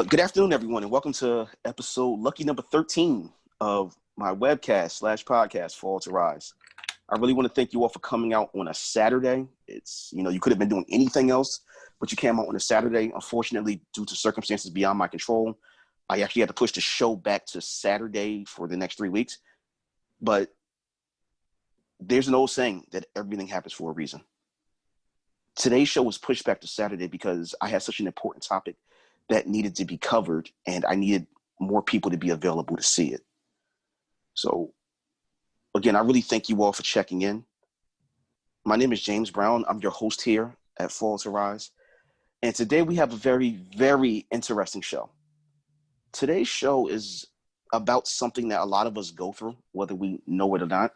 Good afternoon, everyone, and welcome to episode lucky number 13 of my webcast slash podcast, Fall to Rise. I really want to thank you all for coming out on a Saturday. You could have been doing anything else, but you came out on a Saturday. Unfortunately, due to circumstances beyond my control, I actually had to push the show back to Saturday for the next 3 weeks. But there's an old saying that everything happens for a reason. Today's show was pushed back to Saturday because I had such an important topic that needed to be covered, and I needed more people to be available to see it. So, again, I really thank you all for checking in. My name is James Brown. I'm your host here at Fall to Rise. And today we have a very, very interesting show. Today's show is about something that a lot of us go through, whether we know it or not.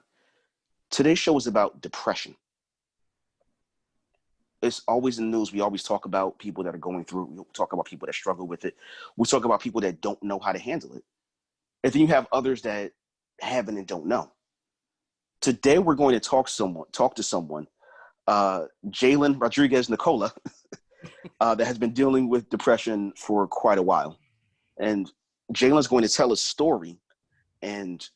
Today's show is about depression. It's always in the news. We always talk about people that are going through. We talk about people that struggle with it. We talk about people that don't know how to handle it. And then you have others that haven't and don't know. Today we're going to talk to someone, Jalen Rodriguez Nicola, that has been dealing with depression for quite a while. And Jalen's going to tell a story and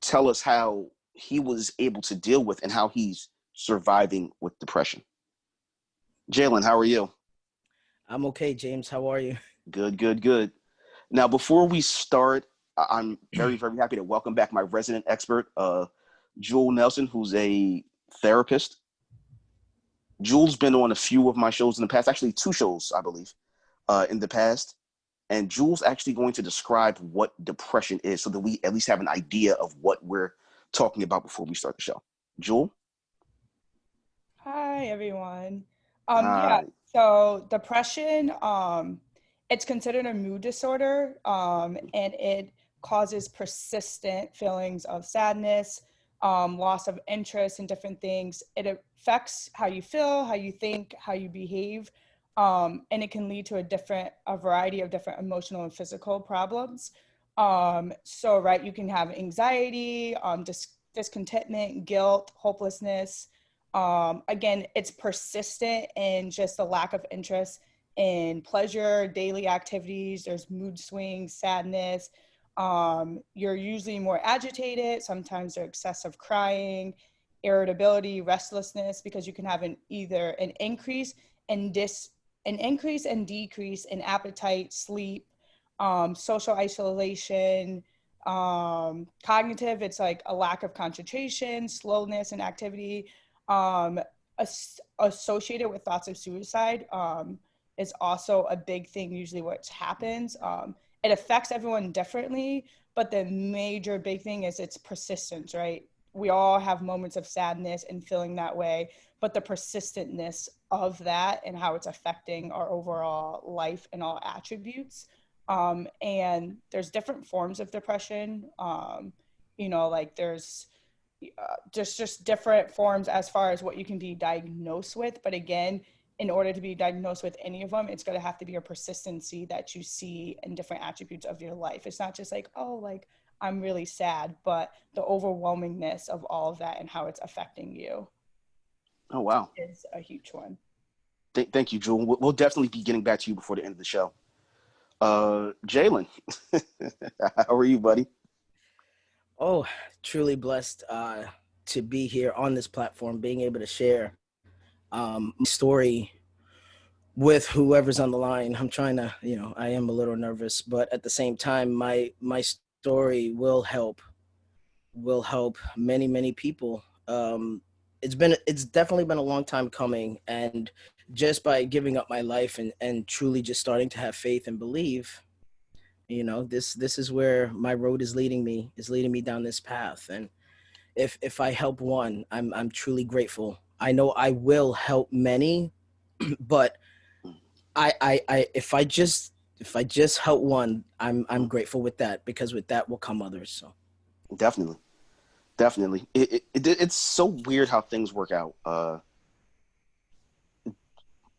tell us how he was able to deal with and how he's surviving with depression. Jalen, how are you? I'm okay, James. How are you? Good. Now, before we start, I'm very, very happy to welcome back my resident expert, Jewel Nelson, who's a therapist. Jewel's been on a few of my shows in the past, actually 2 shows, I believe, in the past. And Jewel's actually going to describe what depression is so that we at least have an idea of what we're talking about before we start the show. Jewel? Hi, everyone. Yeah, Hi. so depression, it's considered a mood disorder, and it causes persistent feelings of sadness, loss of interest in different things. It affects how you feel, how you think, how you behave, and it can lead to a variety of different emotional and physical problems. Right, you can have anxiety, discontentment, guilt, hopelessness. Again, it's persistent and just a lack of interest in pleasure, daily activities. There's mood swings, sadness. You're usually more agitated. Sometimes there's excessive crying, irritability, restlessness, because you can have either an increase and decrease in appetite, sleep, social isolation, cognitive. It's like a lack of concentration, slowness in activity. Associated with thoughts of suicide is also a big thing, usually what happens. It affects everyone differently, but the major big thing is its persistence, right? We all have moments of sadness and feeling that way, but the persistentness of that and how it's affecting our overall life and all attributes. And there's different forms of depression. There's just different forms as far as what you can be diagnosed with. But again, in order to be diagnosed with any of them, it's going to have to be a persistency that you see in different attributes of your life. It's not just like, oh, like I'm really sad, but the overwhelmingness of all of that and how it's affecting you. Oh, wow. Is a huge one. Thank you, Jewel. We'll definitely be getting back to you before the end of the show. Jalen, how are you, buddy? Oh, truly blessed to be here on this platform, being able to share my story with whoever's on the line. I'm trying to, I am a little nervous, but at the same time, my story will help many, many people. It's definitely been a long time coming, and just by giving up my life and truly just starting to have faith and believe, this is where my road is leading me down this path. And if I help one, I'm truly grateful. I know I will help many, but I if I just help one, I'm grateful with that, because with that will come others. So Definitely. It's so weird how things work out.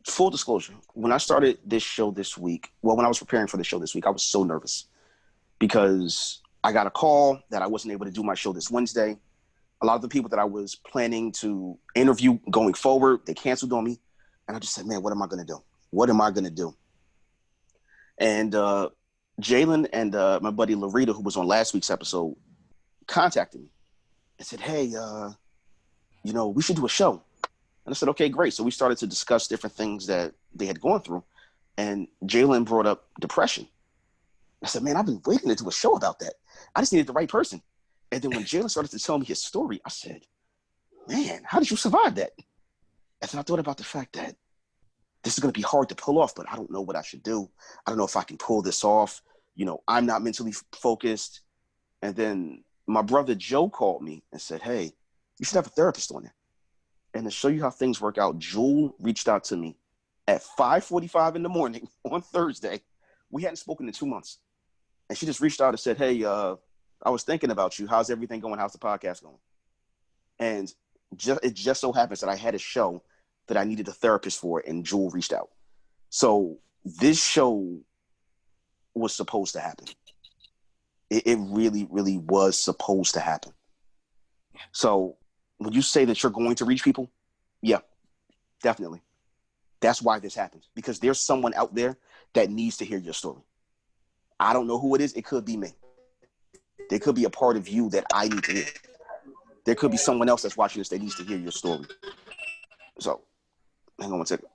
Full disclosure, when I started this show this week, when I was preparing for the show this week, I was so nervous because I got a call that I wasn't able to do my show this Wednesday. A lot of the people that I was planning to interview going forward, they canceled on me. And I just said, man, what am I going to do? What am I going to do? And Jalen and my buddy Larita, who was on last week's episode, contacted me and said, "Hey, we should do a show." And I said, "Okay, great." So we started to discuss different things that they had gone through. And Jalen brought up depression. I said, "Man, I've been waiting to do a show about that. I just needed the right person." And then when Jalen started to tell me his story, I said, "Man, how did you survive that?" And then I thought about the fact that this is going to be hard to pull off, but I don't know what I should do. I don't know if I can pull this off. I'm not mentally focused. And then my brother Joe called me and said, "Hey, you should have a therapist on there." And to show you how things work out, Jewel reached out to me at 5:45 in the morning on Thursday. We hadn't spoken in 2 months. And she just reached out and said, "Hey, I was thinking about you. How's everything going? How's the podcast going?" And it just so happens that I had a show that I needed a therapist for, and Jewel reached out. So this show was supposed to happen. It really, really was supposed to happen. So when you say that you're going to reach people, yeah, definitely. That's why this happens, because there's someone out there that needs to hear your story. I don't know who it is. It could be me. There could be a part of you that I need to hear. There could be someone else that's watching this that needs to hear your story. So, hang on one second.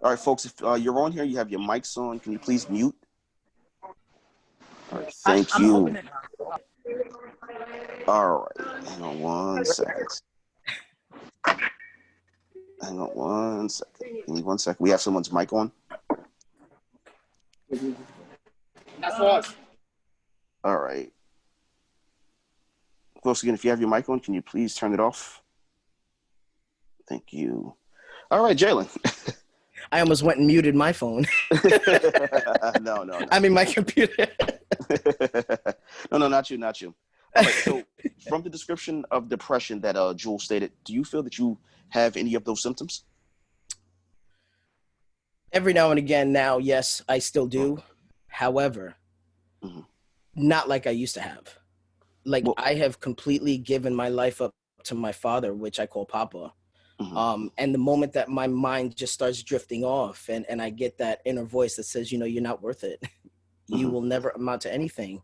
All right, folks, if you're on here, you have your mics on. Can you please mute? All right, thank you. All right, hang on one second. Hang on one second. Give me 1 second. We have someone's mic on. That's us. All right. Folks, again, if you have your mic on, can you please turn it off? Thank you. All right, Jalen. I almost went and muted my phone. No. I mean, my computer. No, not you. All right, so from the description of depression that Jewel stated, do you feel that you have any of those symptoms? Every now and again now, yes, I still do. However, not like I used to have. Like, I have completely given my life up to my father, which I call Papa. And the moment that my mind just starts drifting off and I get that inner voice that says, you're not worth it. You will never amount to anything.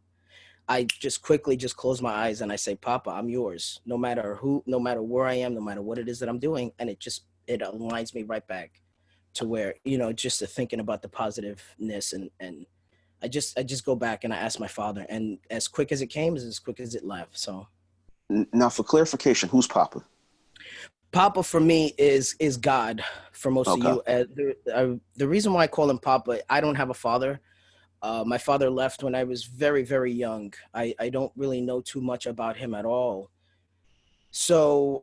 I just quickly just close my eyes and I say, "Papa, I'm yours, no matter who, no matter where I am, no matter what it is that I'm doing." And it aligns me right back to where, just to thinking about the positiveness and I just go back and I ask my father, and as quick as it came is as quick as it left. So now, for clarification, who's Papa? Papa for me is God for most of you. The reason why I call him Papa, I don't have a father. My father left when I was very, very young. I don't really know too much about him at all. So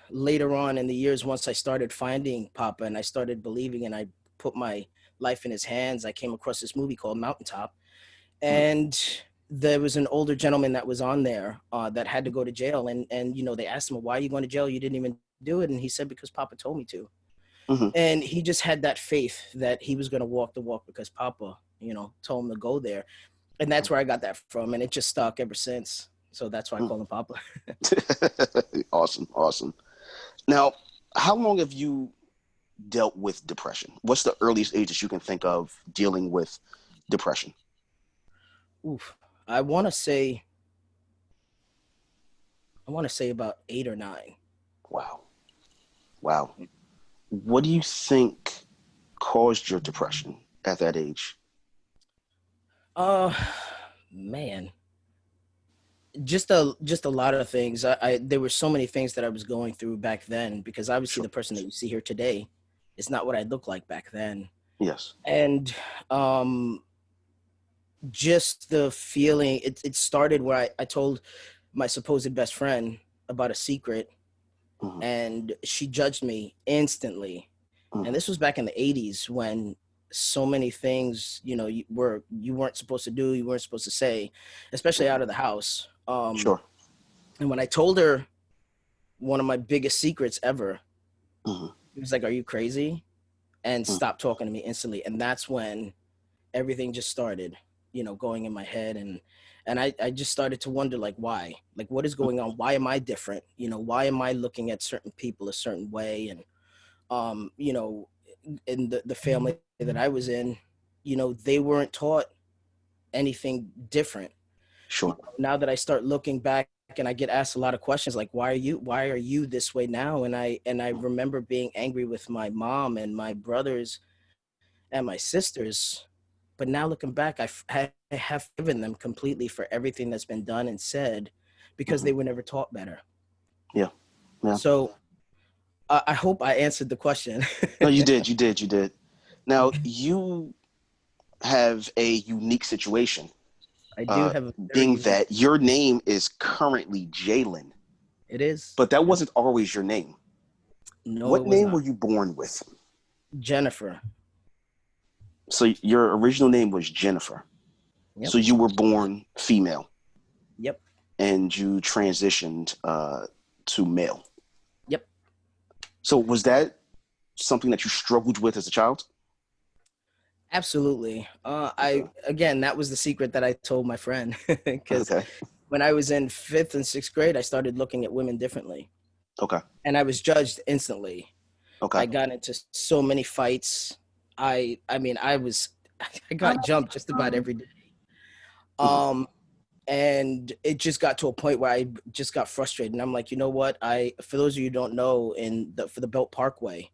later on in the years, once I started finding Papa and I started believing and I put my life in his hands, I came across this movie called Mountaintop. And there was an older gentleman that was on there that had to go to jail. And they asked him, "Why are you going to jail? You didn't even do it." And he said, "Because Papa told me to." And he just had that faith that he was going to walk the walk because Papa, told him to go there. And that's where I got that from. And it just stuck ever since. So that's why I call him Papa. Awesome. Now, how long have you dealt with depression? What's the earliest age that you can think of dealing with depression? Oof. I want to say about 8 or 9. Wow. What do you think caused your depression at that age? Man, just a lot of things. There were so many things that I was going through back then, because obviously the person that you see here today is not what I looked like back then. Yes. And just the feeling, it started where I told my supposed best friend about a secret, and she judged me instantly. And this was back in the 80s when so many things, you weren't supposed to do, you weren't supposed to say, especially out of the house. Sure. And when I told her one of my biggest secrets ever, he was like, "Are you crazy?" And stopped talking to me instantly. And that's when everything just started, going in my head. And I just started to wonder, like, why? Like, what is going on? Why am I different? Why am I looking at certain people a certain way? And, in the family that I was in, they weren't taught anything different. Sure. Now that I start looking back and I get asked a lot of questions like, why are you this way now? And I remember being angry with my mom and my brothers and my sisters. But now looking back, I have forgiven them completely for everything that's been done and said, because they were never taught better. Yeah. Yeah. So I hope I answered the question. No, you did. Now, you have a unique situation. I do have a being that your name is currently Jalen. It is. But that wasn't always your name. No. What name were you born with? Jennifer. So your original name was Jennifer. Yep. So you were born female. Yep. And you transitioned to male. Yep. So was that something that you struggled with as a child? Absolutely. That was the secret that I told my friend, because when I was in 5th and 6th grade, I started looking at women differently. Okay. And I was judged instantly. Okay. I got into so many fights. I got jumped just about every day. And it just got to a point where I just got frustrated. And I'm like, you know what? For those of you who don't know, for the Belt Parkway,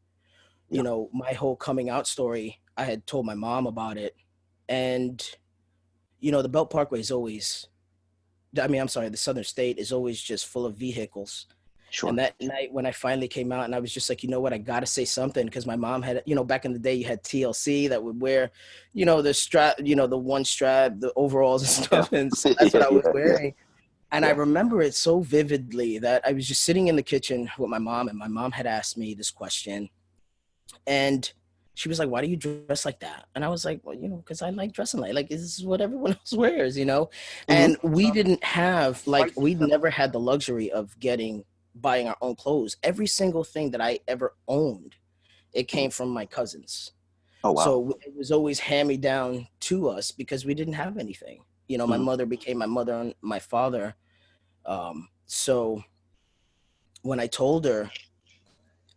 my whole coming out story, I had told my mom about it. And, the Belt Parkway is always, the Southern State is always just full of vehicles. Sure. And that night when I finally came out, and I was just like, you know what, I got to say something, because my mom had, back in the day, you had TLC that would wear, the strap, the one strap, the overalls and stuff. And so that's what I was wearing. And I remember it so vividly that I was just sitting in the kitchen with my mom, and my mom had asked me this question. And she was like, why do you dress like that? And I was like, well, because I like dressing like this is what everyone else wears, And we didn't have, we never had the luxury of buying our own clothes. Every single thing that I ever owned, it came from my cousins. Oh, wow. So it was always hand-me-down to us because we didn't have anything. My mother became my mother and my father. So when I told her,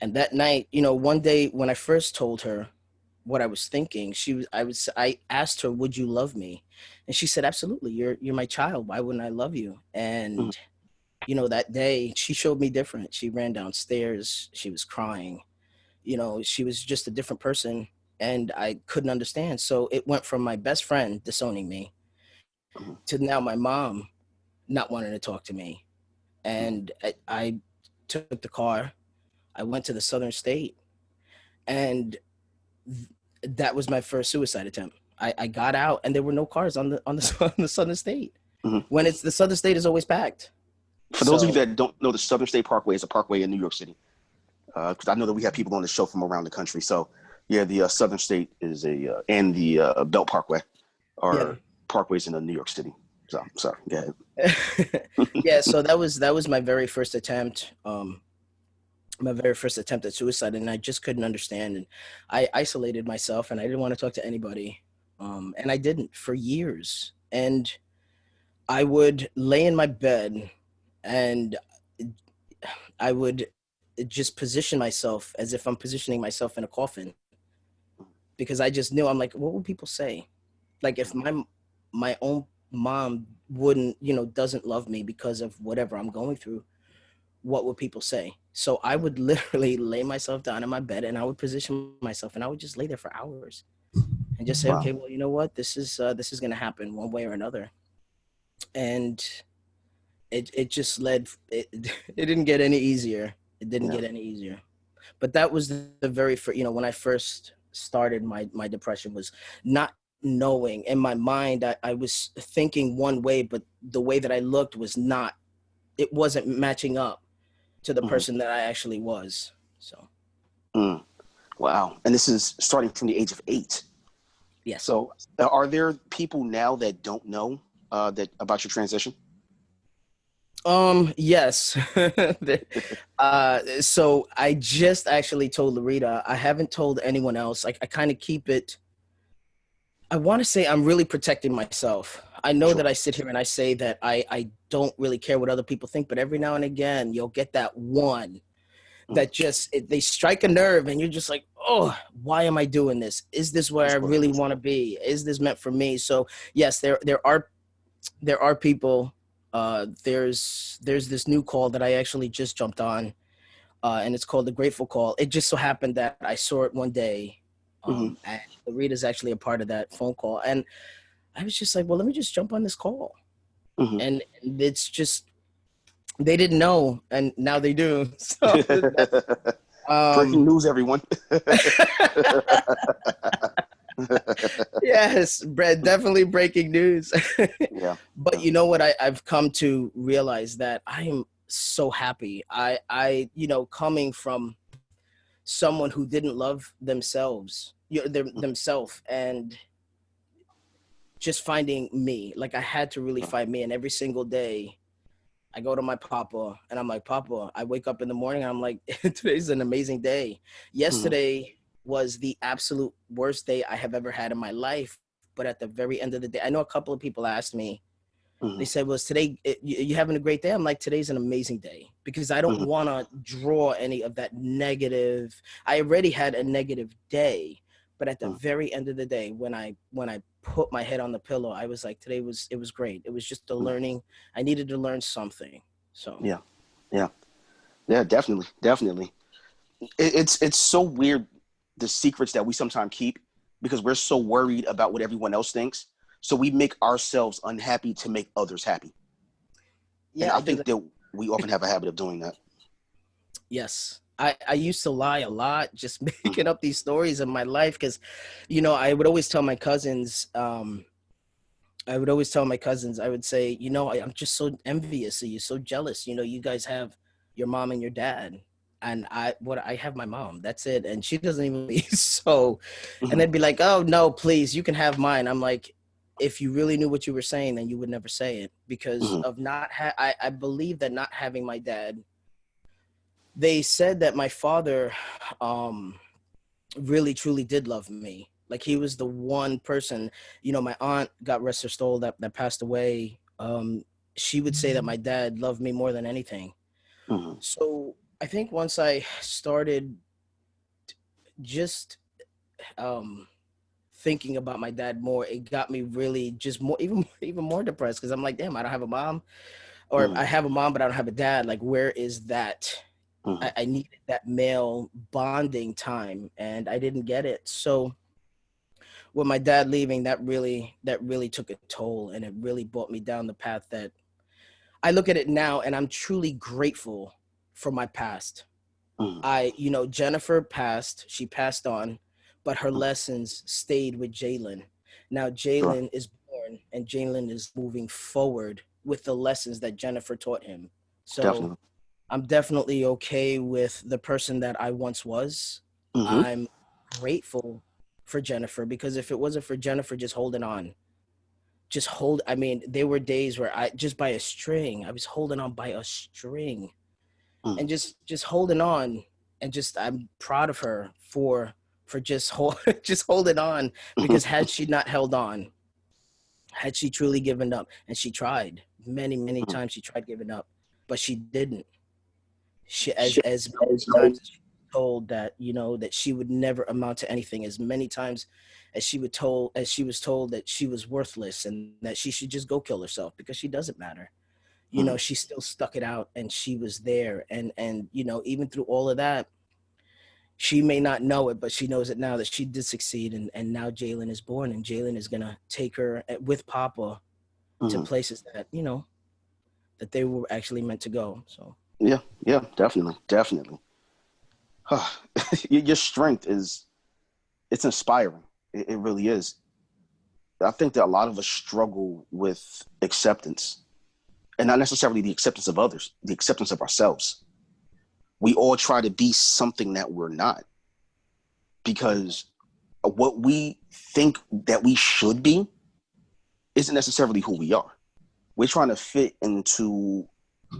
and that night, one day when I first told her what I was thinking, I asked her, would you love me? And she said, absolutely. You're my child. Why wouldn't I love you? And that day she showed me different. She ran downstairs. She was crying. She was just a different person, and I couldn't understand. So it went from my best friend disowning me to now my mom not wanting to talk to me. And I took the car. I went to the Southern State, and that was my first suicide attempt. I got out, and there were no cars on the Southern State. When the Southern State is always packed. For those of you that don't know, the Southern State Parkway is a parkway in New York City. Because I know that we have people on the show from around the country. So, yeah, the Southern State is and the Belt Parkway are parkways in New York City. So, sorry, go ahead. Yeah, so that was my very first attempt. My very first attempt at suicide, and I just couldn't understand. And I isolated myself, and I didn't want to talk to anybody. And I didn't for years. And I would lay in my bed, and I would just position myself as if I'm positioning myself in a coffin, because I just knew, I'm like, what would people say? Like, if my own mom wouldn't, doesn't love me because of whatever I'm going through, what would people say? So I would literally lay myself down in my bed, and I would position myself, and I would just lay there for hours and just say, okay, well, you know what? This is going to happen one way or another. And it just led, it didn't get any easier. It didn't get any easier. But that was the very first, when I first started my depression, was not knowing. In my mind, I was thinking one way, but the way that I looked it wasn't matching up to the person that I actually was. So. Wow. And this is starting from the age of 8. Yes. So are there people now that don't know that about your transition? Yes. So I just actually told Larita. I haven't told anyone else. I kind of keep it. I want to say I'm really protecting myself. I know that I sit here and I say that I don't really care what other people think, but every now and again, you'll get that one that just they strike a nerve, and you're just like, oh, why am I doing this? Is this where I really want to be? Is this meant for me? So yes, there are people. There's this new call that I actually just jumped on, and it's called the Grateful Call. It just so happened that I saw it one day, and Rita's actually a part of that phone call, and I was just like, well, let me just jump on this call, and it's just they didn't know, and now they do. So, breaking news, everyone. Yes, Brett, definitely breaking news. Yeah. But you know what? I've come to realize that I am so happy. Coming from someone who didn't love themselves, themselves, and just finding me. Like I had to really find me, and every single day, I go to my papa, and I'm like, Papa. I wake up in the morning, and I'm like, today's an amazing day. Yesterday was the absolute worst day I have ever had in my life. But at the very end of the day, I know a couple of people asked me, they said, was today, you having a great day? I'm like, today's an amazing day, because I don't want to draw any of that negative. I already had a negative day, but at the very end of the day, when I put my head on the pillow, I was like, it was great. It was just a learning. I needed to learn something. So yeah, definitely. It's so weird, the secrets that we sometimes keep, because we're so worried about what everyone else thinks. So we make ourselves unhappy to make others happy. Yeah, and I think that we often have a habit of doing that. Yes. I used to lie a lot, just making up these stories of my life, because, I would always tell my cousins, I would say, I'm just so envious of you, so jealous. You guys have your mom and your dad. And I have my mom. That's it. And she doesn't even leave. So, and they'd be like, oh, no, please, you can have mine. I'm like, if you really knew what you were saying, then you would never say it, because of not, I believe that not having my dad, they said that my father really, truly did love me. Like he was the one person, my aunt, God rest her soul, that passed away. She would say that my dad loved me more than anything. So I think once I started just thinking about my dad more, it got me really just more, even more depressed, because I'm like, damn, I don't have a mom, or I have a mom, but I don't have a dad. Like, where is that? I needed that male bonding time, and I didn't get it. So with my dad leaving, that really took a toll, and it really brought me down the path that I look at it now, and I'm truly grateful for my past. Jennifer passed, she passed on, but her lessons stayed with Jalen. Now Jalen is born, and Jalen is moving forward with the lessons that Jennifer taught him. So I'm definitely okay with the person that I once was. I'm grateful for Jennifer, because if it wasn't for Jennifer just holding on, there were days where I was holding on by a string, and just holding on, and I'm proud of her for just holding on, because had she not held on, had she truly given up, and she tried many times, she tried giving up, but she didn't. She as many times as she was told that that she would never amount to anything, as many times as she was told that she was worthless and that she should just go kill herself because she doesn't matter. She still stuck it out, and she was there, and even through all of that, she may not know it, but she knows it now, that she did succeed, and now Jalen is born, and Jalen is gonna take her with Papa to places that that they were actually meant to go. So yeah, definitely. Your strength it's inspiring. It really is. I think that a lot of us struggle with acceptance, and not necessarily the acceptance of others, the acceptance of ourselves. We all try to be something that we're not, because what we think that we should be isn't necessarily who we are. We're trying to fit into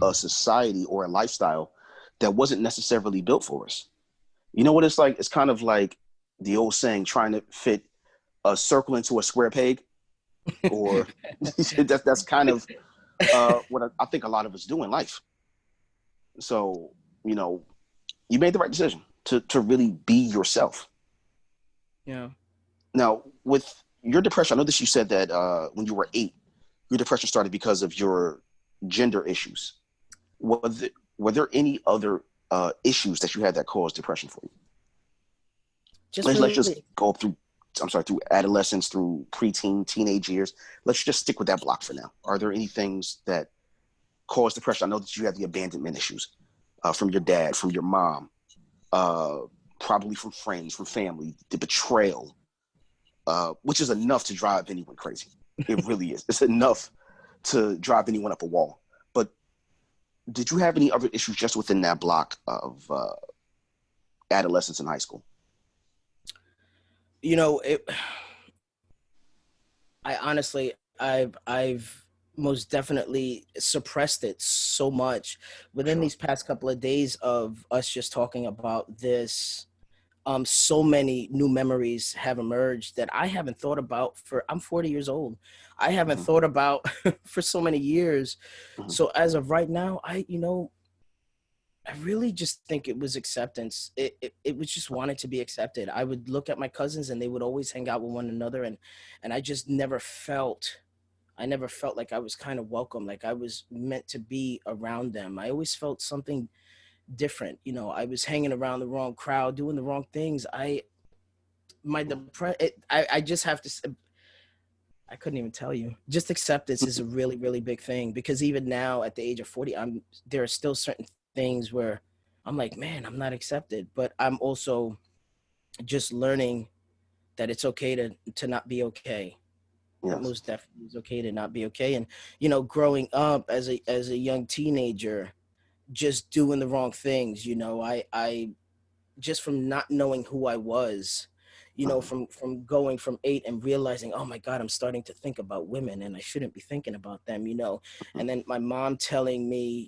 a society or a lifestyle that wasn't necessarily built for us. You know what it's like? It's kind of like the old saying, trying to fit a circle into a square peg, or that's kind of what I think a lot of us do in life. So, you made the right decision to really be yourself. Yeah. Now, with your depression, I know that you said that when you were 8, your depression started because of your gender issues. Were there any other issues that you had that caused depression for you? Let's just go through. I'm sorry, through adolescence, through preteen, teenage years. Let's just stick with that block for now. Are there any things that cause depression? I know that you had the abandonment issues from your dad, from your mom, probably from friends, from family, the betrayal, which is enough to drive anyone crazy. It really is. It's enough to drive anyone up a wall. But did you have any other issues just within that block of adolescence and high school? I honestly, I've most definitely suppressed it so much within these past couple of days of us just talking about this. So many new memories have emerged that I haven't thought about I'm 40 years old. I haven't thought about for so many years. So as of right now, I really just think it was acceptance. It was just wanting to be accepted. I would look at my cousins and they would always hang out with one another. And I just never felt like I was kind of welcome, like I was meant to be around them. I always felt something different. I was hanging around the wrong crowd, doing the wrong things. I just have to, I couldn't even tell you. Just acceptance is a really, really big thing, because even now at the age of 40, there are still certain things where I'm like, man, I'm not accepted. But I'm also just learning that it's okay to not be okay. Yes. That most definitely is okay to not be okay. And, growing up as a young teenager, just doing the wrong things, I just from not knowing who I was, from going from 8 and realizing, oh my God, I'm starting to think about women and I shouldn't be thinking about them, and then my mom telling me,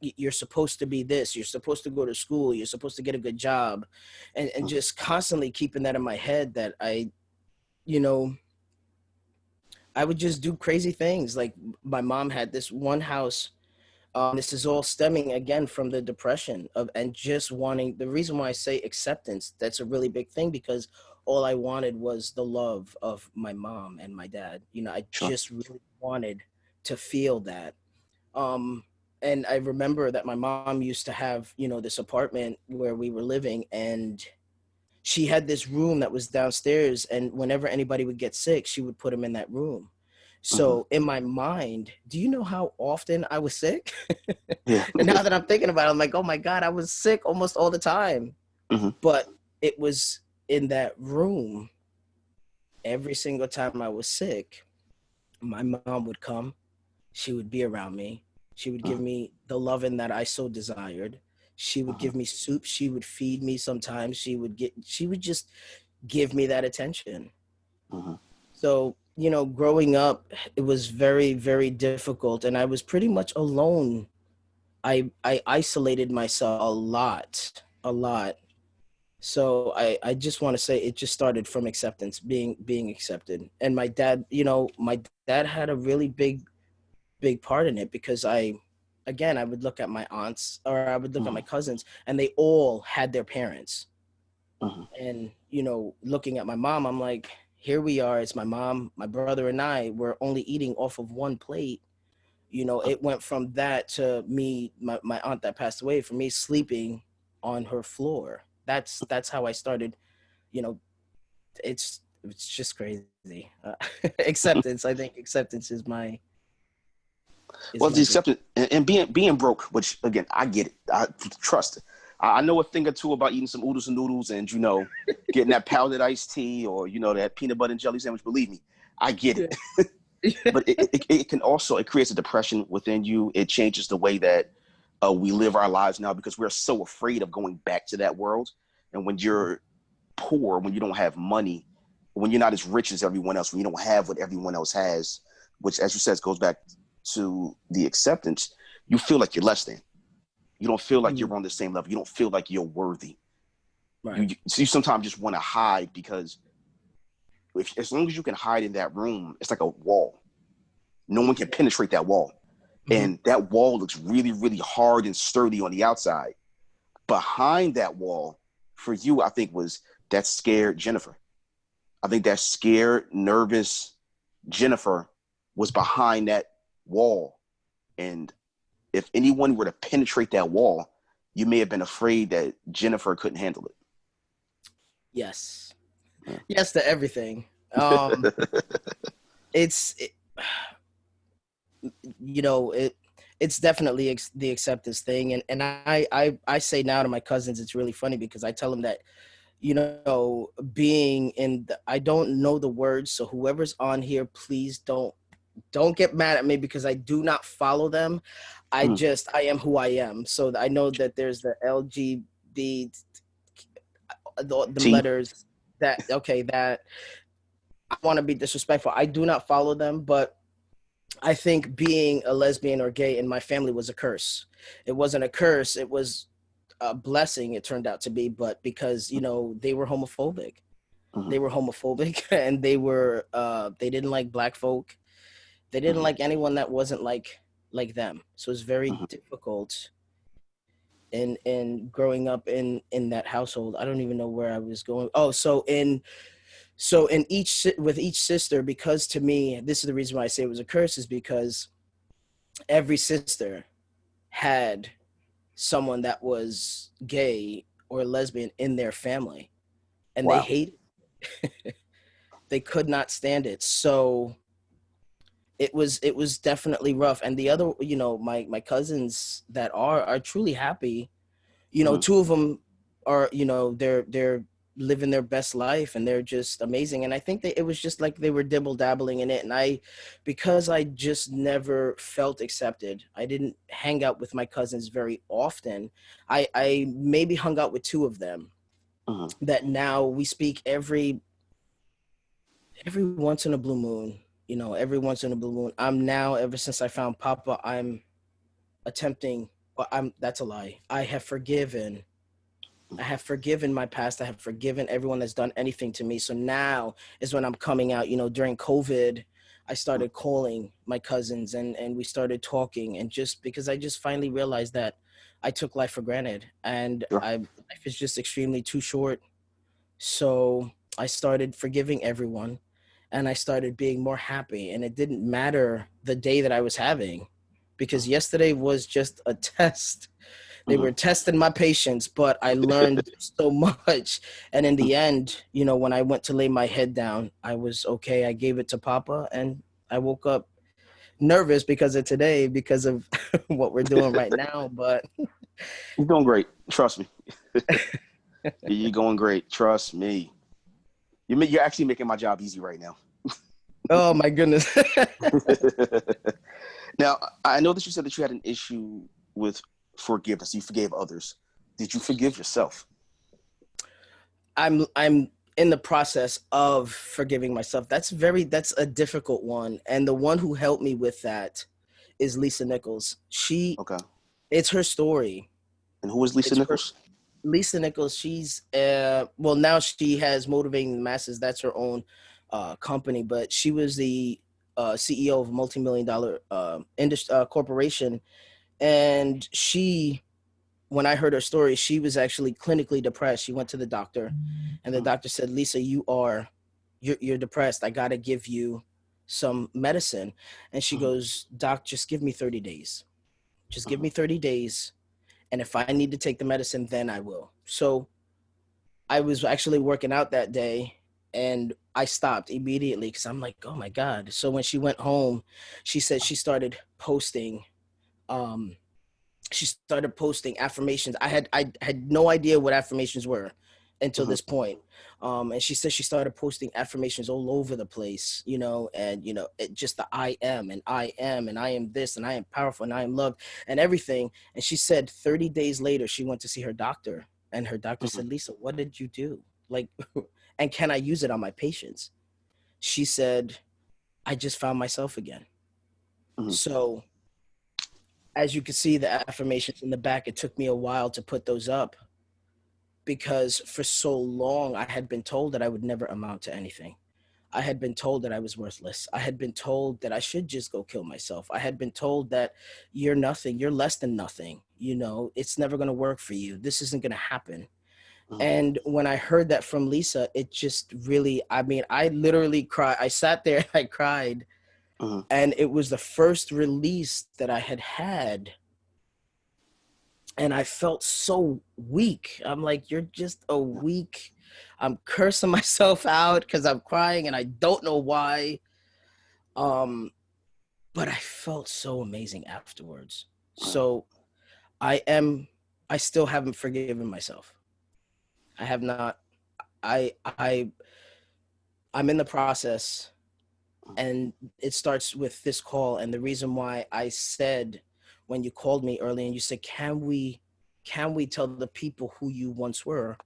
you're supposed to be this, you're supposed to go to school, you're supposed to get a good job, and just constantly keeping that in my head that I would just do crazy things. Like my mom had this one house. This is all stemming again from the depression and just wanting, the reason why I say acceptance, that's a really big thing, because all I wanted was the love of my mom and my dad. I just really wanted to feel that. And I remember that my mom used to have, this apartment where we were living, and she had this room that was downstairs, and whenever anybody would get sick, she would put them in that room. So in my mind, do you know how often I was sick? Yeah. And now that I'm thinking about it, I'm like, oh my God, I was sick almost all the time. But it was in that room. Every single time I was sick, my mom would come. She would be around me. She would give me the loving that I so desired. She would give me soup. She would feed me sometimes. She would just give me that attention. So, growing up, it was very, very difficult, and I was pretty much alone. I isolated myself a lot. So I just want to say it just started from acceptance, being accepted. And my dad had a really big part in it, because I would look at my aunts, or I would look at my cousins, and they all had their parents. And, looking at my mom, I'm like, here we are. It's my mom, my brother, and I. We're only eating off of one plate. It went from that to me, my aunt that passed away, for me sleeping on her floor. That's how I started. It's just crazy. Acceptance. I think acceptance is my. Well, the acceptance and being broke, which again, I get it. I trust it. I know a thing or two about eating some oodles and noodles and, getting that powdered iced tea or, that peanut butter and jelly sandwich. Believe me, I get it. But it can also, it creates a depression within you. It changes the way that we live our lives now, because we're so afraid of going back to that world. And when you're poor, when you don't have money, when you're not as rich as everyone else, when you don't have what everyone else has, which, as you said, goes back to the acceptance, you feel like you're less than. You don't feel like you're on the same level. You don't feel like you're worthy. Right. You sometimes just want to hide, because as long as you can hide in that room, it's like a wall. No one can penetrate that wall. And that wall looks really, really hard and sturdy on the outside. behind that wall for you, I think, was that scared Jennifer. I think that scared, nervous Jennifer was behind that wall. And if anyone were to penetrate that wall, you may have been afraid that Jennifer couldn't handle it. Yes. Yeah. Yes to everything. It's definitely the acceptance thing. And I say now to my cousins, it's really funny because I tell them that, being I don't know the words. So whoever's on here, please don't get mad at me because I do not follow them. I am who I am. So I know that there's the LGBT, the letters that I want to be disrespectful. I do not follow them, but I think being a lesbian or gay in my family was a curse. It wasn't a curse. It was a blessing, it turned out to be, but because, they were homophobic. They were homophobic and they didn't like black folk. They didn't like anyone that wasn't like them. So it's very difficult in growing up in that household. I don't even know where I was going. Oh, with each sister, because to me, this is the reason why I say it was a curse, is because every sister had someone that was gay or lesbian in their family, and wow. They hated they could not stand it. So it was definitely rough. And the other, my cousins that are truly happy, two of them are, they're living their best life and they're just amazing. And I think it was just like they were dibble dabbling in it. And because I just never felt accepted, I didn't hang out with my cousins very often. I maybe hung out with two of them that now we speak every once in a blue moon, every once in a blue moon. I'm now, ever since I found Papa, I'm attempting, that's a lie. I have forgiven my past. I have forgiven everyone that's done anything to me. So now is when I'm coming out. During COVID, I started calling my cousins and we started talking, and just because I just finally realized that I took life for granted, and life is just extremely too short. So I started forgiving everyone, and I started being more happy, and it didn't matter the day that I was having, because yesterday was just a test. They were testing my patience, but I learned so much. And in the end, when I went to lay my head down, I was okay. I gave it to Papa, and I woke up nervous because of today, because of what we're doing right now. But you're doing great. Trust me. You're going great. Trust me. You're actually making my job easy right now. Oh, my goodness. Now, I know that you said that you had an issue with forgiveness. You forgave others. Did you forgive yourself? I'm in the process of forgiving myself. That's a difficult one. And the one who helped me with that is Lisa Nichols. It's her story. And who is Lisa Nichols? Lisa Nichols, she's now she has Motivating the Masses. That's her own company, but she was the CEO of a multi-million-dollar corporation. And when I heard her story, she was actually clinically depressed. She went to the doctor, and the doctor said, "Lisa, you're depressed. I got to give you some medicine." And she goes, "Doc, just give me 30 days. Just give me 30 days. And if I need to take the medicine, then I will." So I was actually working out that day, and I stopped immediately because I'm like, oh my God. So when she went home, she said she started posting affirmations. I had no idea what affirmations were until this point. And she said she started posting affirmations all over the place, and, just the I am, and I am, and I am this, and I am powerful, and I am loved, and everything. And she said 30 days later, she went to see her doctor, and her doctor said, "Lisa, what did you do? Like, and can I use it on my patients?" She said, "I just found myself again." So as you can see, the affirmations in the back, it took me a while to put those up, because for so long I had been told that I would never amount to anything. I had been told that I was worthless. I had been told that I should just go kill myself. I had been told that you're nothing, you're less than nothing. You know, it's never going to work for you. This isn't going to happen. Mhm. And when I heard that from Lisa, it just really, I mean, I literally cried. I sat there and I cried. Mhm. And it was the first release that I had had. And I felt so weak. I'm like, you're just a weak. I'm cursing myself out because I'm crying and I don't know why. Um, but I felt so amazing afterwards. So I am, I still haven't forgiven myself. I have not. I I'm in the process, and it starts with this call. And the reason why I said when you called me early and you said, can we tell the people who you once were?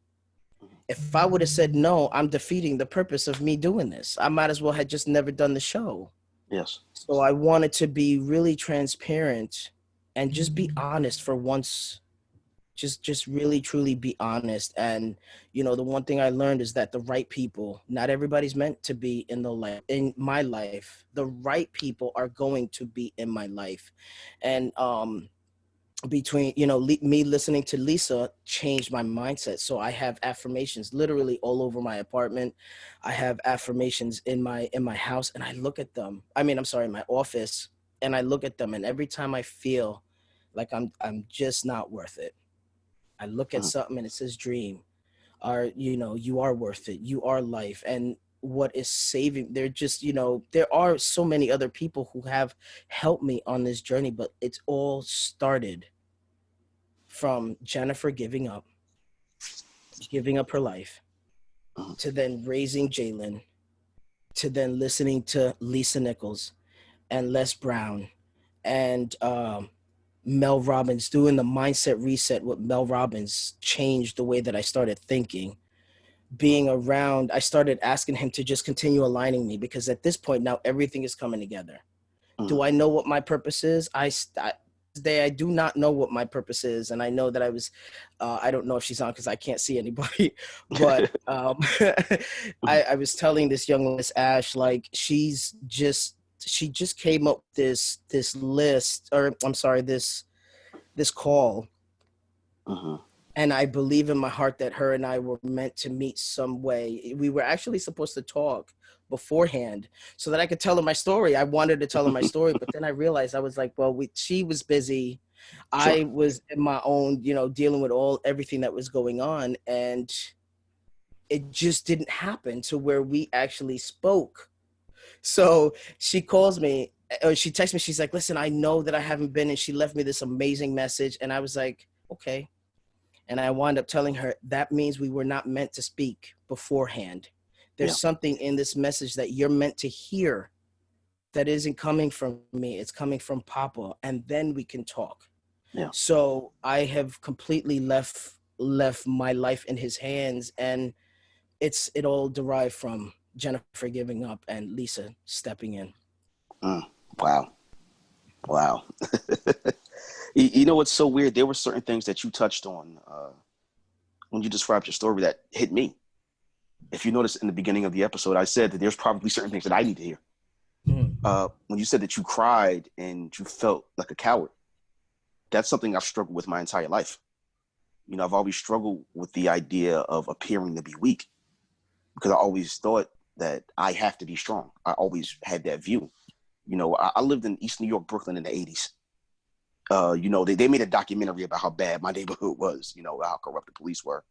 If I would have said no, I'm defeating the purpose of me doing this. I might as well have just never done the show. Yes. So I wanted to be really transparent and just be honest for once. Just really truly be honest. And you know, the one thing I learned is that the right people, not everybody's meant to be in the life in my life. The right people are going to be in my life. And between, you know, me listening to Lisa changed my mindset. So I have affirmations literally all over my apartment. I have affirmations in my house, and I look at them. I mean, I'm sorry, my office, and I look at them, and every time I feel like I'm just not worth it, I look at Mhm. something and it says dream, or, you know, you are worth it, you are life. And what is saving, they're just, you know, there are so many other people who have helped me on this journey, but it's all started from Jennifer giving up her life, Mhm. to then raising Jalen, to then listening to Lisa Nichols and Les Brown and Mel Robbins, doing the mindset reset with Mel Robbins changed the way that I started thinking. Being around, I started asking him to just continue aligning me, because at this point now everything is coming together. Mhm. Do I know what my purpose is? Today I do not know what my purpose is, and I know that I was. I don't know if she's on because I can't see anybody, but I was telling this young Miss Ash, like, she just came up with this list, or I'm sorry, this call. Mhm. And I believe in my heart that her and I were meant to meet some way. We were actually supposed to talk beforehand so that I could tell her my story. I wanted to tell her my story, but then I realized, I was like, well, she was busy. Sure. I was in my own, you know, dealing with everything that was going on. And it just didn't happen to where we actually spoke. So she calls me, or she texts me. She's like, listen, I know that I haven't been, and she left me this amazing message. And I was like, okay. And I wound up telling her that means we were not meant to speak beforehand. Yeah. There's something in this message that you're meant to hear that isn't coming from me. It's coming from Papa, and then we can talk. Yeah. So I have completely left my life in his hands, and it all derived from Jennifer giving up and Lisa stepping in. Mm. Wow. Wow. You know what's so weird? There were certain things that you touched on when you described your story that hit me. If you notice in the beginning of the episode, I said that there's probably certain things that I need to hear. When you said that you cried and you felt like a coward, that's something I've struggled with my entire life. You know, I've always struggled with the idea of appearing to be weak, because I always thought that I have to be strong. I always had that view. You know, I lived in East New York, Brooklyn in the 80s. You know, they made a documentary about how bad my neighborhood was, you know, how corrupt the police were.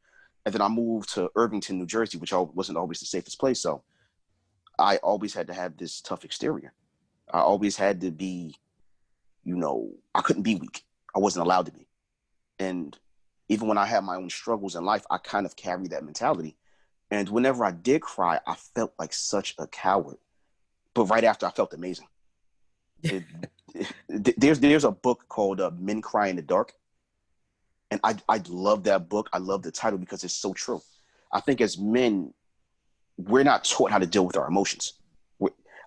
And then I moved to Irvington, New Jersey, which wasn't always the safest place. So I always had to have this tough exterior. I always had to be, you know, I couldn't be weak. I wasn't allowed to be. And even when I had my own struggles in life, I kind of carried that mentality. And whenever I did cry, I felt like such a coward. But right after, I felt amazing. It, there's a book called Men Cry in the Dark. And I love that book. I love the title because it's so true. I think as men, we're not taught how to deal with our emotions.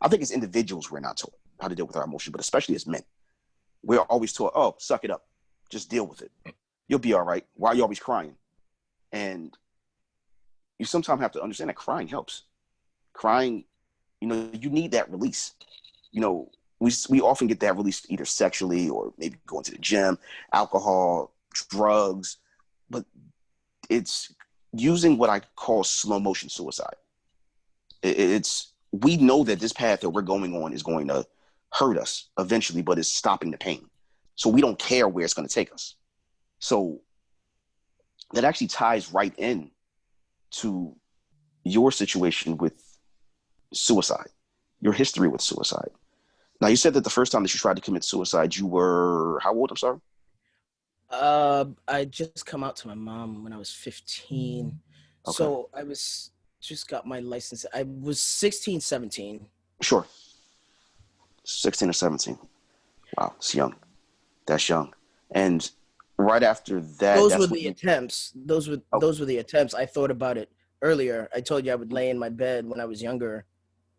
I think as individuals, we're not taught how to deal with our emotions, but especially as men, we're always taught, oh, suck it up. Just deal with it. You'll be all right. Why are you always crying? And you sometimes have to understand that crying helps. Crying you need that release. We often get that release either sexually or maybe going to the gym, alcohol, drugs, but it's using what I call slow motion suicide. We know that this path that we're going on is going to hurt us eventually, but it's stopping the pain. So we don't care where it's going to take us. So that actually ties right in to your situation with suicide, your history with suicide. Now, you said that the first time that you tried to commit suicide, you were how old? I'm sorry. I just come out to my mom when I was 15. Okay. So I was just got my license. I was 16, 17. Sure. 16 or 17. Wow, it's young. That's young. And right after that, Those were the attempts. Those were Oh. those were the attempts. I thought about it earlier. I told you I would lay in my bed when I was younger.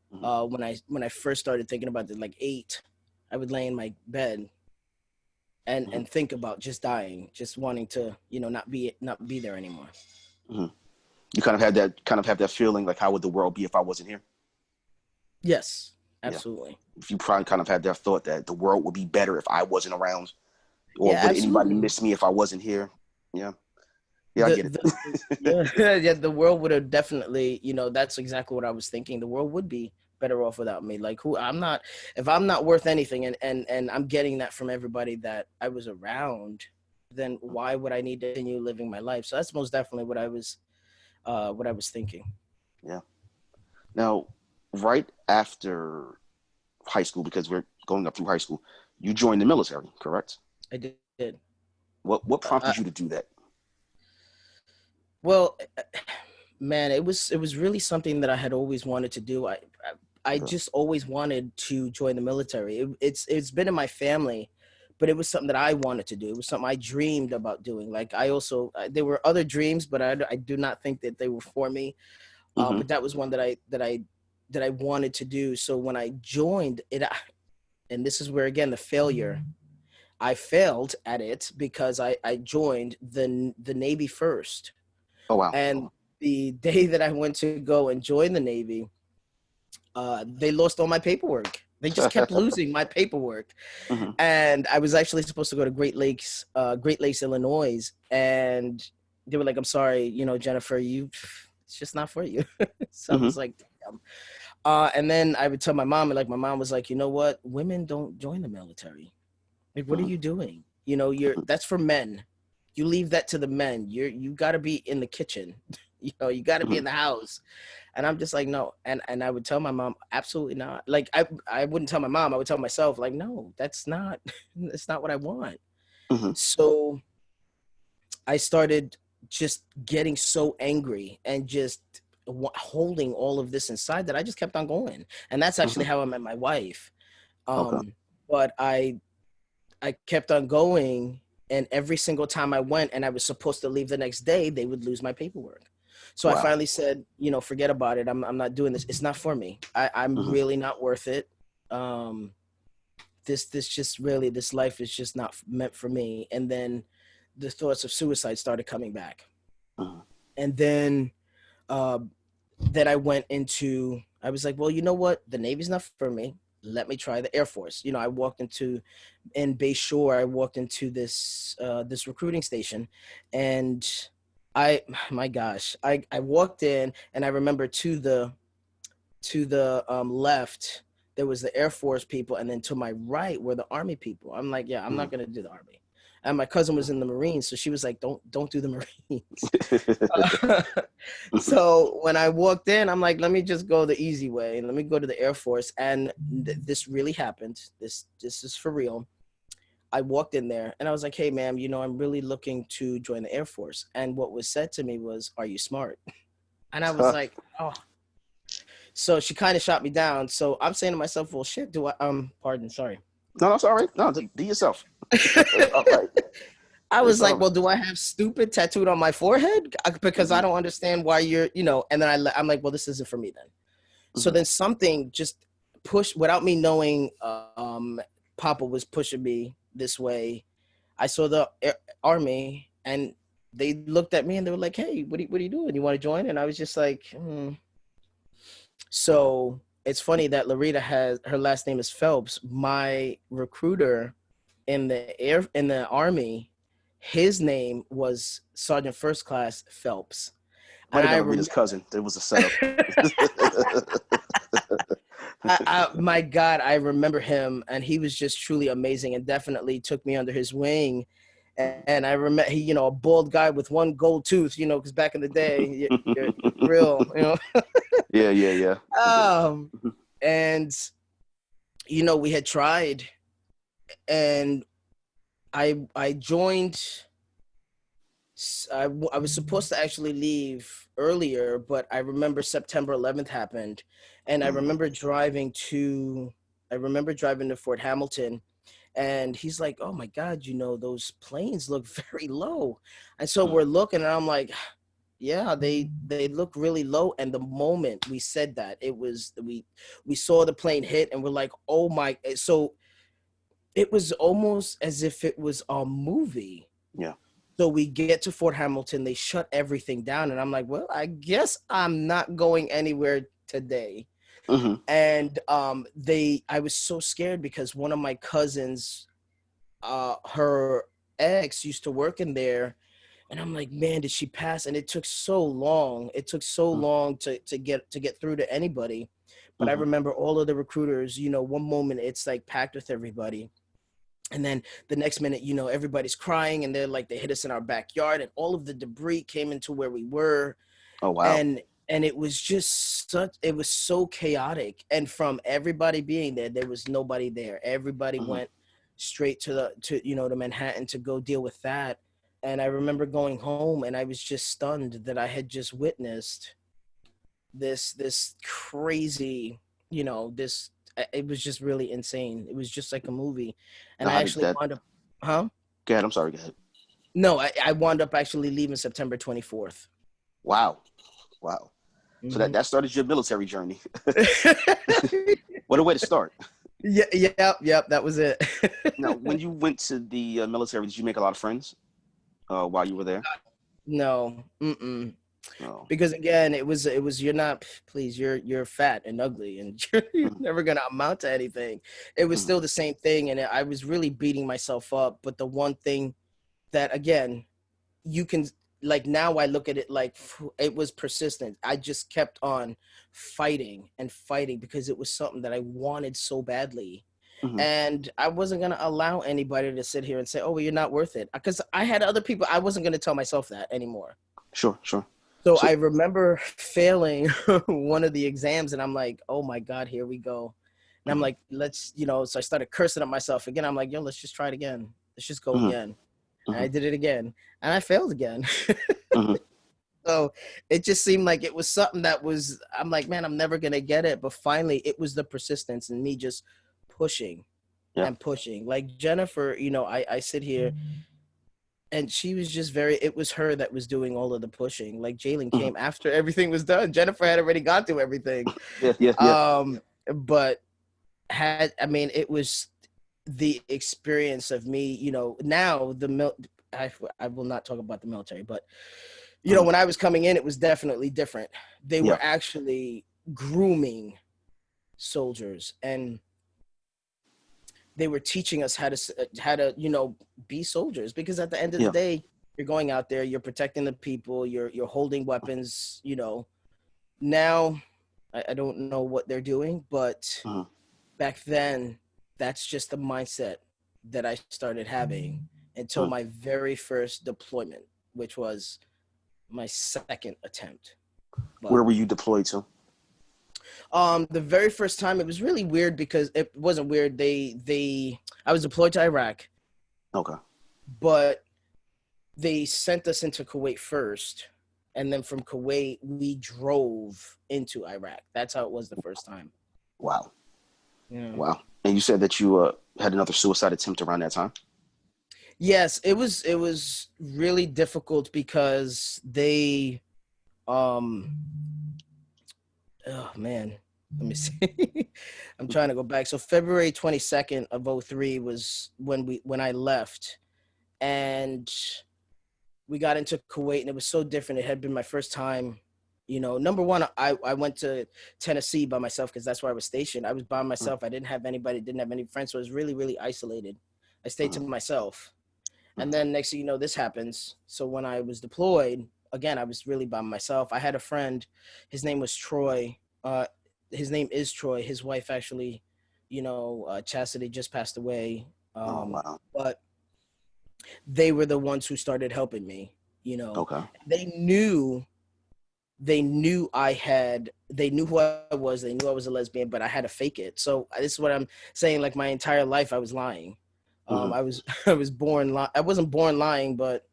When I first started thinking about it, like 8, I would lay in my bed and think about just dying, just wanting to, not be there anymore. You kind of have that feeling like, how would the world be if I wasn't here? Yes, absolutely. If you probably kind of had that thought that the world would be better if I wasn't around, or Yeah, would anybody absolutely. miss me if I wasn't here? Yeah, I get it. Yeah, the world would have definitely, that's exactly what I was thinking. The world would be better off without me. Like, if I'm not worth anything, and I'm getting that from everybody that I was around, then why would I need to continue living my life? So that's most definitely what I was thinking. Yeah. Now, right after high school, because we're going up through high school, you joined the military, correct? I did. What prompted you to do that? Well, man, it was really something that I had always wanted to do. I just always wanted to join the military. It's been in my family, but it was something that I wanted to do. It was something I dreamed about doing. Like, there were other dreams, but I do not think that they were for me. But that was one that I wanted to do. So when I joined it, and this is where, again, the failure, I failed at it because I joined the Navy first. Oh, wow. And the day that I went to go and join the Navy, they lost all my paperwork. They just kept losing my paperwork. And I was actually supposed to go to Great Lakes, Illinois. And they were like, I'm sorry, Jennifer, it's just not for you. So I was like, damn. And then I would tell my mom, and like, my mom was like, you know what? Women don't join the military. Like, what are you doing? That's for men. You leave that to the men. You got to be in the kitchen. You got to be in the house. And I'm just like, no. And I would tell my mom, absolutely not. Like, I wouldn't tell my mom. I would tell myself, like, no, that's not what I want. So I started just getting so angry and just holding all of this inside that I just kept on going. And that's actually how I met my wife. But I kept on going. And every single time I went and I was supposed to leave the next day, they would lose my paperwork. So I finally said, forget about it. I'm not doing this. It's not for me. I'm really not worth it. This life is just not meant for me. And then the thoughts of suicide started coming back. And then I went into, I was like, well, you know what? The Navy's not for me. Let me try the Air Force. I walked in Bayshore, I walked into this recruiting station, and my gosh, I walked in, and I remember to the left, there was the Air Force people, and then to my right were the Army people. I'm like, yeah, I'm not going to do the Army. And my cousin was in the Marines, so she was like, don't do the Marines. So when I walked in, I'm like, let me just go the easy way and let me go to the Air Force. And this really happened. This is for real. I walked in there and I was like, hey, ma'am, I'm really looking to join the Air Force. And what was said to me was, are you smart? And I was like, oh. So she kind of shot me down. So I'm saying to myself, well, shit, pardon, sorry. No, that's all right. No, be yourself. All right. I was like, well, do I have stupid tattooed on my forehead? Because I don't understand why you're, and then I'm like, well, this isn't for me then. So then something just pushed, without me knowing, Papa was pushing me this way. I saw the Army and they looked at me and they were like, hey, what are you doing? You want to join? And I was just like, So it's funny that Larita has her last name is Phelps. My recruiter in the army, his name was Sergeant First Class Phelps, Might and have I been Rita's remember. cousin. It was a setup. My God, I remember him, and he was just truly amazing, and definitely took me under his wing. And I remember he, a bald guy with one gold tooth, because back in the day, you're real, Yeah, yeah, yeah. Um, and we had tried, and I joined. I was supposed to actually leave earlier, but I remember September 11th happened, and I remember driving to Fort Hamilton, and he's like, "Oh my God, those planes look very low," and so we're looking, and I'm like, "Yeah, they look really low." And the moment we said that, it was we saw the plane hit, and we're like, "Oh my!" So it was almost as if it was a movie. Yeah. So we get to Fort Hamilton, they shut everything down, and I'm like, well, I guess I'm not going anywhere today. Mm-hmm. And I was so scared because one of my cousins, her ex used to work in there, and I'm like, man, did she pass? And it took so long. It took so long to get through to anybody. But I remember all of the recruiters, one moment it's like packed with everybody. And then the next minute, everybody's crying, and they hit us in our backyard, and all of the debris came into where we were. Oh, wow. And it was just it was so chaotic. And from everybody being there was nobody there. Everybody went straight to Manhattan to go deal with that. And I remember going home, and I was just stunned that I had just witnessed this crazy, it was just really insane. It was just like a movie. And I actually wound up, huh? Go ahead. I'm sorry. Go ahead. No, I wound up actually leaving September 24th. Wow. So that started your military journey. What a way to start. Yep, that was it. Now, when you went to the military, did you make a lot of friends while you were there? No. Oh. Because again, it was you're fat and ugly, and you're never gonna amount to anything. It was still the same thing, and I was really beating myself up. But the one thing that, again, you can, like, now I look at it like it was persistent. I just kept on fighting and fighting because it was something that I wanted so badly. And I wasn't going to allow anybody to sit here and say, oh, well, you're not worth it. Because I had other people. I wasn't going to tell myself that anymore. Sure. So I remember failing one of the exams, and I'm like, oh my God, here we go. And I'm like, let's, so I started cursing at myself again. I'm like, yo, let's just try it again. Let's just go again. And I did it again, and I failed again. So it just seemed like it was something that was, I'm like, man, I'm never going to get it. But finally, it was the persistence and me just pushing and pushing. Like Jennifer, I sit here, and she was just it was her that was doing all of the pushing. Like Jalen came after everything was done. Jennifer had already gone through everything. But it was the experience of me, now I will not talk about the military, but when I was coming in, it was definitely different. They were actually grooming soldiers, and they were teaching us how to be soldiers, because at the end of the day, you're going out there, you're protecting the people, you're holding weapons. Now I don't know what they're doing, but back then, that's just the mindset that I started having until my very first deployment, which was my second attempt. But where were you deployed to? The very first time, it was really weird because it wasn't weird. I was deployed to Iraq. Okay. But they sent us into Kuwait first, and then from Kuwait we drove into Iraq. That's how it was the first time. Wow. Yeah. Wow. And you said that you had another suicide attempt around that time? Yes, it was really difficult because they oh man, let me see. I'm trying to go back. So February 22nd of 2003 was when I left, and we got into Kuwait, and it was so different. It had been my first time You know, number one, I went to Tennessee by myself because that's where I was stationed. I was by myself. I didn't have anybody, didn't have any friends. So I was really, really isolated. I stayed to myself. And then next thing you know, this happens. So when I was deployed, again, I was really by myself. I had a friend. His name was Troy. His name is Troy. His wife actually, Chastity, just passed away. Oh, wow. But they were the ones who started helping me, Okay. They knew who I was. They knew I was a lesbian, but I had to fake it. So this is what I'm saying. Like my entire life, I was lying. I was born. I wasn't born lying, but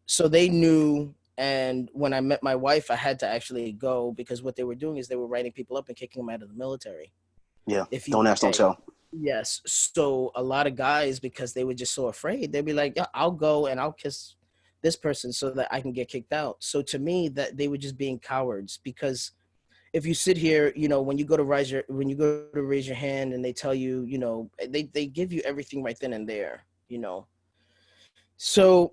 so they knew. And when I met my wife, I had to actually go because what they were doing is they were writing people up and kicking them out of the military. Yeah. Don't ask, don't tell. Yes. So a lot of guys, because they were just so afraid, they'd be like, yeah, I'll go and I'll kiss this person so that I can get kicked out. So to me, that they were just being cowards, because if you sit here, when you go to raise your hand and they tell you, they give you everything right then and there, So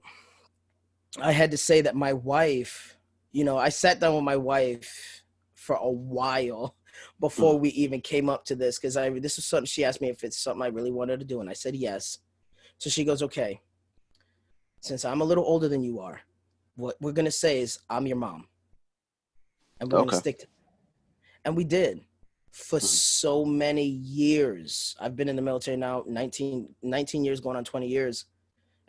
I had to say that my wife, I sat down with my wife for a while before we even came up to this, because this is something she asked me if it's something I really wanted to do, and I said yes. So she goes, okay, since I'm a little older than you are, what we're gonna say is I'm your mom, and we're gonna stick to it. And we did for so many years. I've been in the military now 19 years, going on 20 years.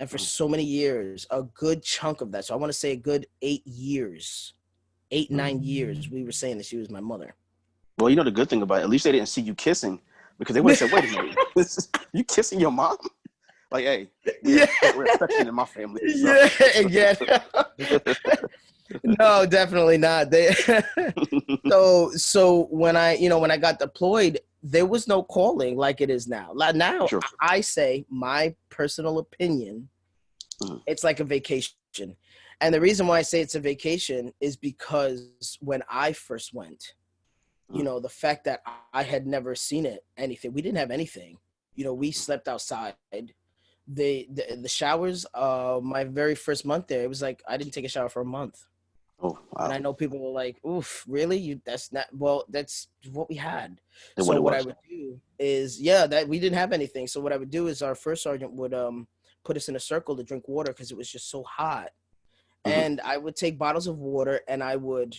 And for so many years, a good chunk of that, so I want to say a good 8 years, 9 years, we were saying that she was my mother. Well, the good thing about it, at least they didn't see you kissing, because they would have said, wait a minute, you kissing your mom? Like, hey, we're affectionate in my family. So. Yeah. No, definitely not. So when I got deployed, there was no calling like it is now. Now, sure. I say my personal opinion, it's like a vacation. And the reason why I say it's a vacation is because when I first went, the fact that I had never seen anything, we didn't have anything. We slept outside. The showers, my very first month there, it was like I didn't take a shower for a month. Oh, wow. And I know people were like, oof, really? That's what we had. So what I would do is, that we didn't have anything. So what I would do is our first sergeant would put us in a circle to drink water because it was just so hot. And I would take bottles of water and I would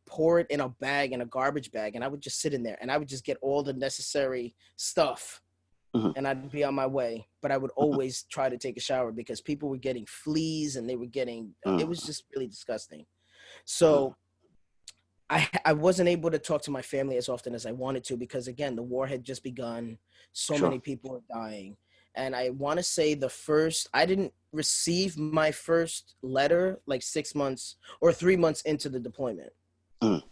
pour it in a garbage bag, and I would just sit in there and I would just get all the necessary stuff. And I'd be on my way, but I would always try to take a shower because people were getting fleas and they were getting, it was just really disgusting. So I wasn't able to talk to my family as often as I wanted to, because again, the war had just begun. So many people were dying. And I want to say I didn't receive my first letter like 6 months or 3 months into the deployment.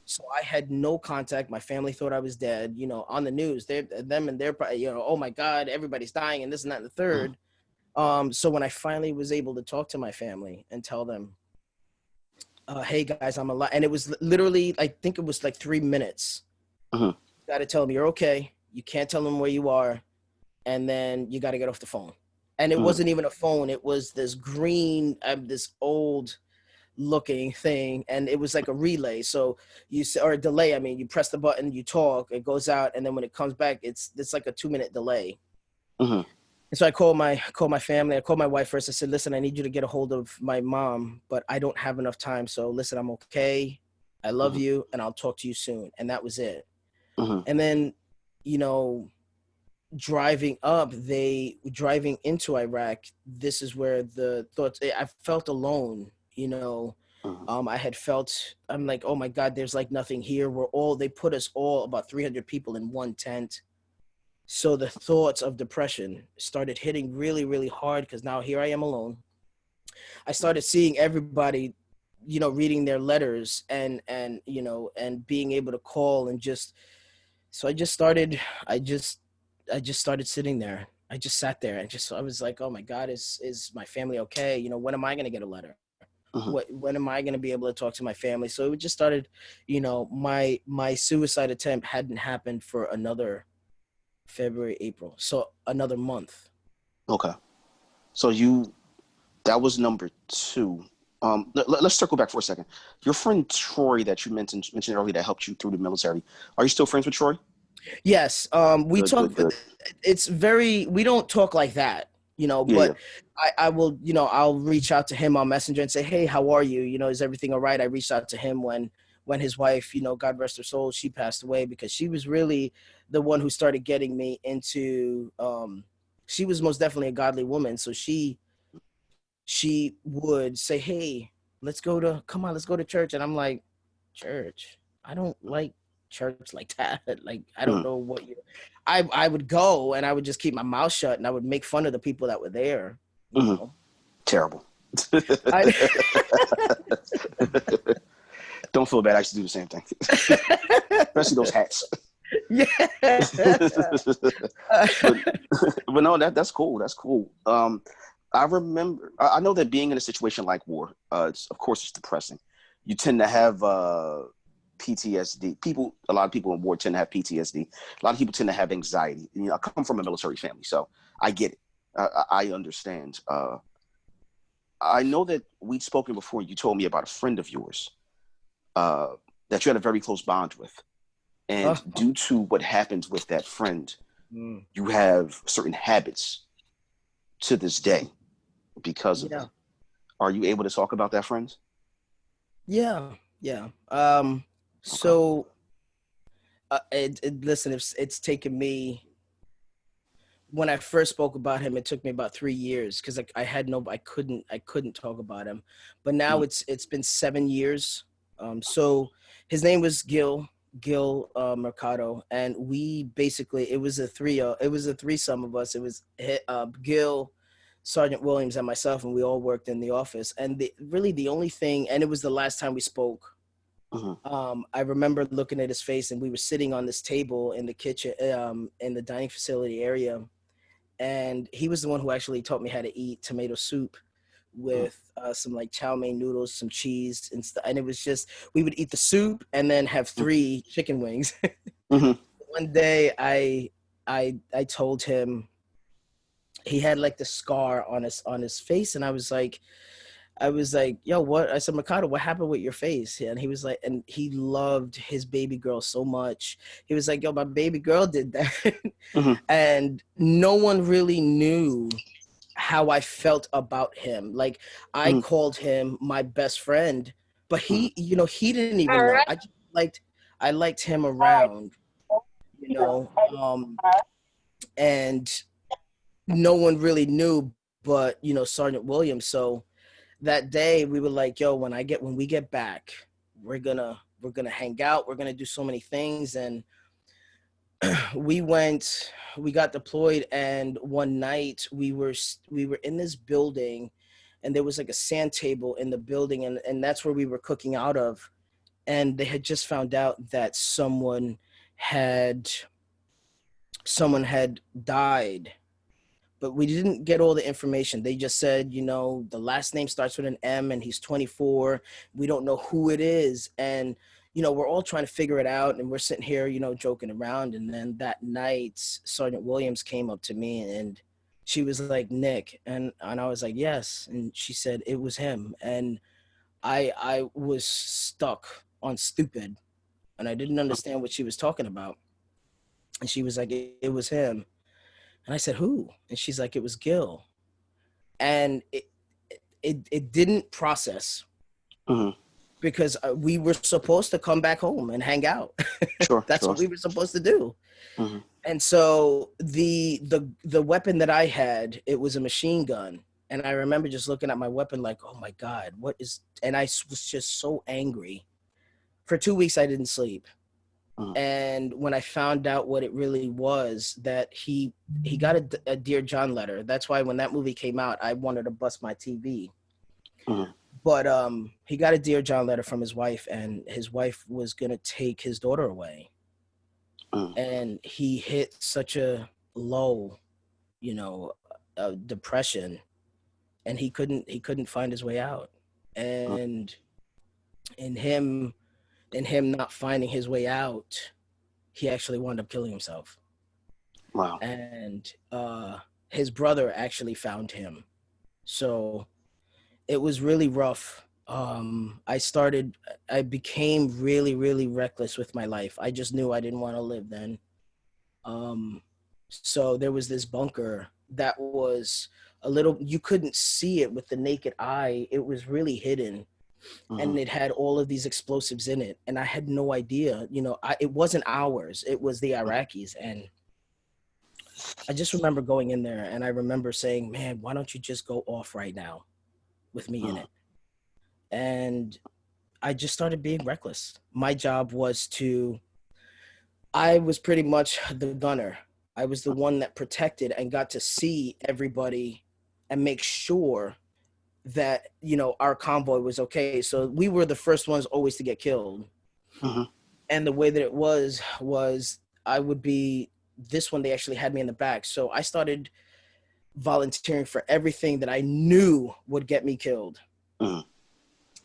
So I had no contact. My family thought I was dead, on the news, oh my God, everybody's dying and this and that and the third. So when I finally was able to talk to my family and tell them, hey guys, I'm alive. And it was literally, I think it was like 3 minutes. You got to tell them you're okay. You can't tell them where you are. And then you got to get off the phone. And it wasn't even a phone. It was this green, this old looking thing, and it was like a relay, or a delay. I mean, you press the button, you talk, it goes out, and then when it comes back, it's like a 2-minute delay. And so I called my family. I called my wife first. I said, listen, I need you to get a hold of my mom, but I don't have enough time. So listen, I'm okay. I love you, and I'll talk to you soon. And that was it. And then, driving into Iraq, this is where the thoughts, I felt alone. I had felt, I'm like, oh my God, there's like nothing here. They put us all, about 300 people in one tent. So the thoughts of depression started hitting really, really hard, because now here I am alone. I started seeing everybody, reading their letters and being able to call and so I just started sitting there. I just sat there and I was like, oh my God, is my family okay? When am I going to get a letter? When am I going to be able to talk to my family? So it just started, my suicide attempt hadn't happened for another February, April. So another month. Okay. So that was number 2. Let's circle back for a second. Your friend Troy that you mentioned earlier that helped you through the military. Are you still friends with Troy? Yes. We Good, talk. good, good. It's very. We don't talk like that, Yeah, yeah. But I will. I'll reach out to him on Messenger and say, "Hey, how are you? Is everything all right?" I reached out to him when his wife, God rest her soul, she passed away because she was really the one who started getting me into. She was most definitely a godly woman, so she would say, "Hey, let's go to church," and I'm like, "Church? I don't like church like that. Like, I don't Mhm, know what you." I would go and I would just keep my mouth shut and I would make fun of the people that were there. You mhm. know, Terrible. I Don't feel bad. I used to do the same thing, especially those hats. yeah. but but no, that's cool. That's cool. I remember. I know that being in a situation like war, of course, it's depressing. You tend to have PTSD. A lot of people in war tend to have PTSD. A lot of people tend to have anxiety. I come from a military family, so I get it. I understand. I know that we'd spoken before. You told me about a friend of yours uh, that you had a very close bond with, and Oh, due to what happened with that friend, mm, you have certain habits to this day because of yeah, that. Are you able to talk about that, friends? yeah, yeah. Okay. So listen, it's taken me. When I first spoke about him, it took me about 3 years because I couldn't talk about him. But now Mm, it's been 7 years. So his name was Gil Mercado, and we basically it was a threesome of us. It was Gil, Sergeant Williams, and myself, and we all worked in the office. And really the only thing, and it was the last time we spoke. mhm, I remember looking at his face, and we were sitting on this table in the kitchen, in the dining facility area, and he was the one who actually taught me how to eat tomato soup mhm, with some like chow mein noodles, some cheese and stuff. And it was just we would eat the soup and then have mhm, 3 chicken wings. mhm, One day, I told him he had like the scar on his face, and I was like, yo, what? I said, Mikado, what happened with your face? And he was like, and he loved his baby girl so much. He was like, yo, my baby girl did that. mhm, And no one really knew how I felt about him. Like, I mhm, called him my best friend, but mhm, he didn't even All know. right. I liked him around, you know, um, and no one really knew but, Sergeant Williams. So that day we were like, yo, when we get back, we're gonna hang out, we're gonna do so many things. And we went we got deployed, and one night we were in this building, and there was like a sand table in the building, and that's where we were cooking out of. And they had just found out that had someone had died, but we didn't get all the information. They just said, the last name starts with an M and he's 24. We don't know who it is. And, we're all trying to figure it out, and we're sitting here, joking around. And then that night, Sergeant Williams came up to me, and she was like, Nick. And I was like, yes. And she said, it was him. And I was stuck on stupid, and I didn't understand what she was talking about. And she was like, it was him. And I said, who? And she's like, it was Gil. And it didn't process mhm. because we were supposed to come back home and hang out. Sure, That's sure. what we were supposed to do. Mhm, And so the weapon that I had, it was a machine gun. And I remember just looking at my weapon like, oh my God, what is, and I was just so angry. For 2 weeks, I didn't sleep. mhm, And when I found out what it really was, that he got a Dear John letter. That's why when that movie came out, I wanted to bust my TV. mhm, But he got a Dear John letter from his wife, and his wife was gonna take his daughter away. mhm, And he hit such a low, you know, depression, and he couldn't find his way out. mhm. And in him not finding his way out, he actually wound up killing himself. Wow. And his brother actually found him. So it was really rough. I became really, really reckless with my life. I just knew I didn't want to live then. So there was this bunker that was a little, you couldn't see it with the naked eye. It was really hidden. And it had all of these explosives in it. And I had no idea, it wasn't ours. It was the Iraqis. And I just remember going in there and I remember saying, man, why don't you just go off right now with me in it? And I just started being reckless. My job was I was pretty much the gunner. I was the one that protected and got to see everybody and make sure that, our convoy was okay. So we were the first ones always to get killed. And the way that it was I would be this one, they actually had me in the back. So I started volunteering for everything that I knew would get me killed.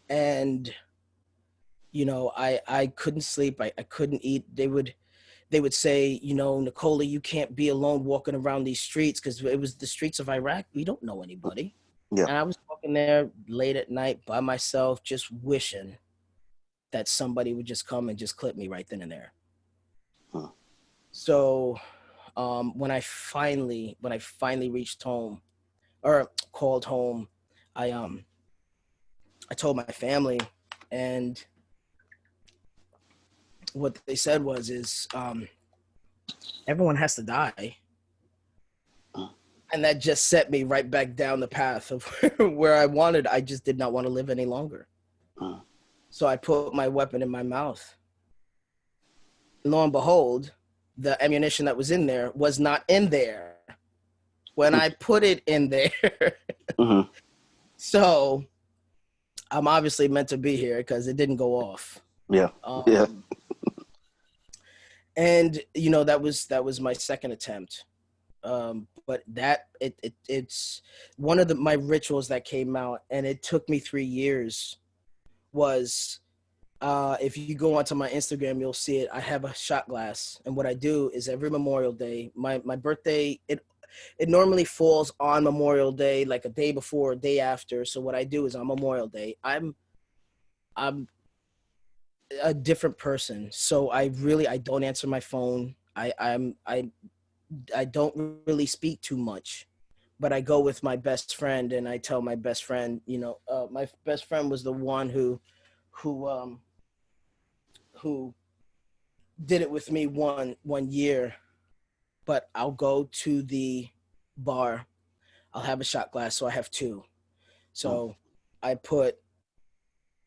And, I couldn't sleep. I couldn't eat. They would say, Nicola, you can't be alone walking around these streets, because it was the streets of Iraq. We don't know anybody. Yeah. And I was walking there late at night by myself, just wishing that somebody would just come and just clip me right then and there. So when I finally reached home, or called home, I told my family, and what they said is everyone has to die. And that just set me right back down the path of where I wanted. I just did not want to live any longer. So I put my weapon in my mouth. Lo and behold, the ammunition that was in there was not in there when I put it in there. So I'm obviously meant to be here because it didn't go off. Yeah. And that was my second attempt. But it's one of my rituals that came out, and it took me 3 years, was if you go onto my Instagram, you'll see it. I have a shot glass, and what I do is every Memorial Day, my birthday, it normally falls on Memorial Day, like a day before, a day after. So what I do is on Memorial Day, I'm a different person. So I don't answer my phone. I don't really speak too much, but I go with my best friend, and I tell my best friend, my best friend was the one who did it with me one year. But I'll go to the bar, I'll have a shot glass, so I have two. So I put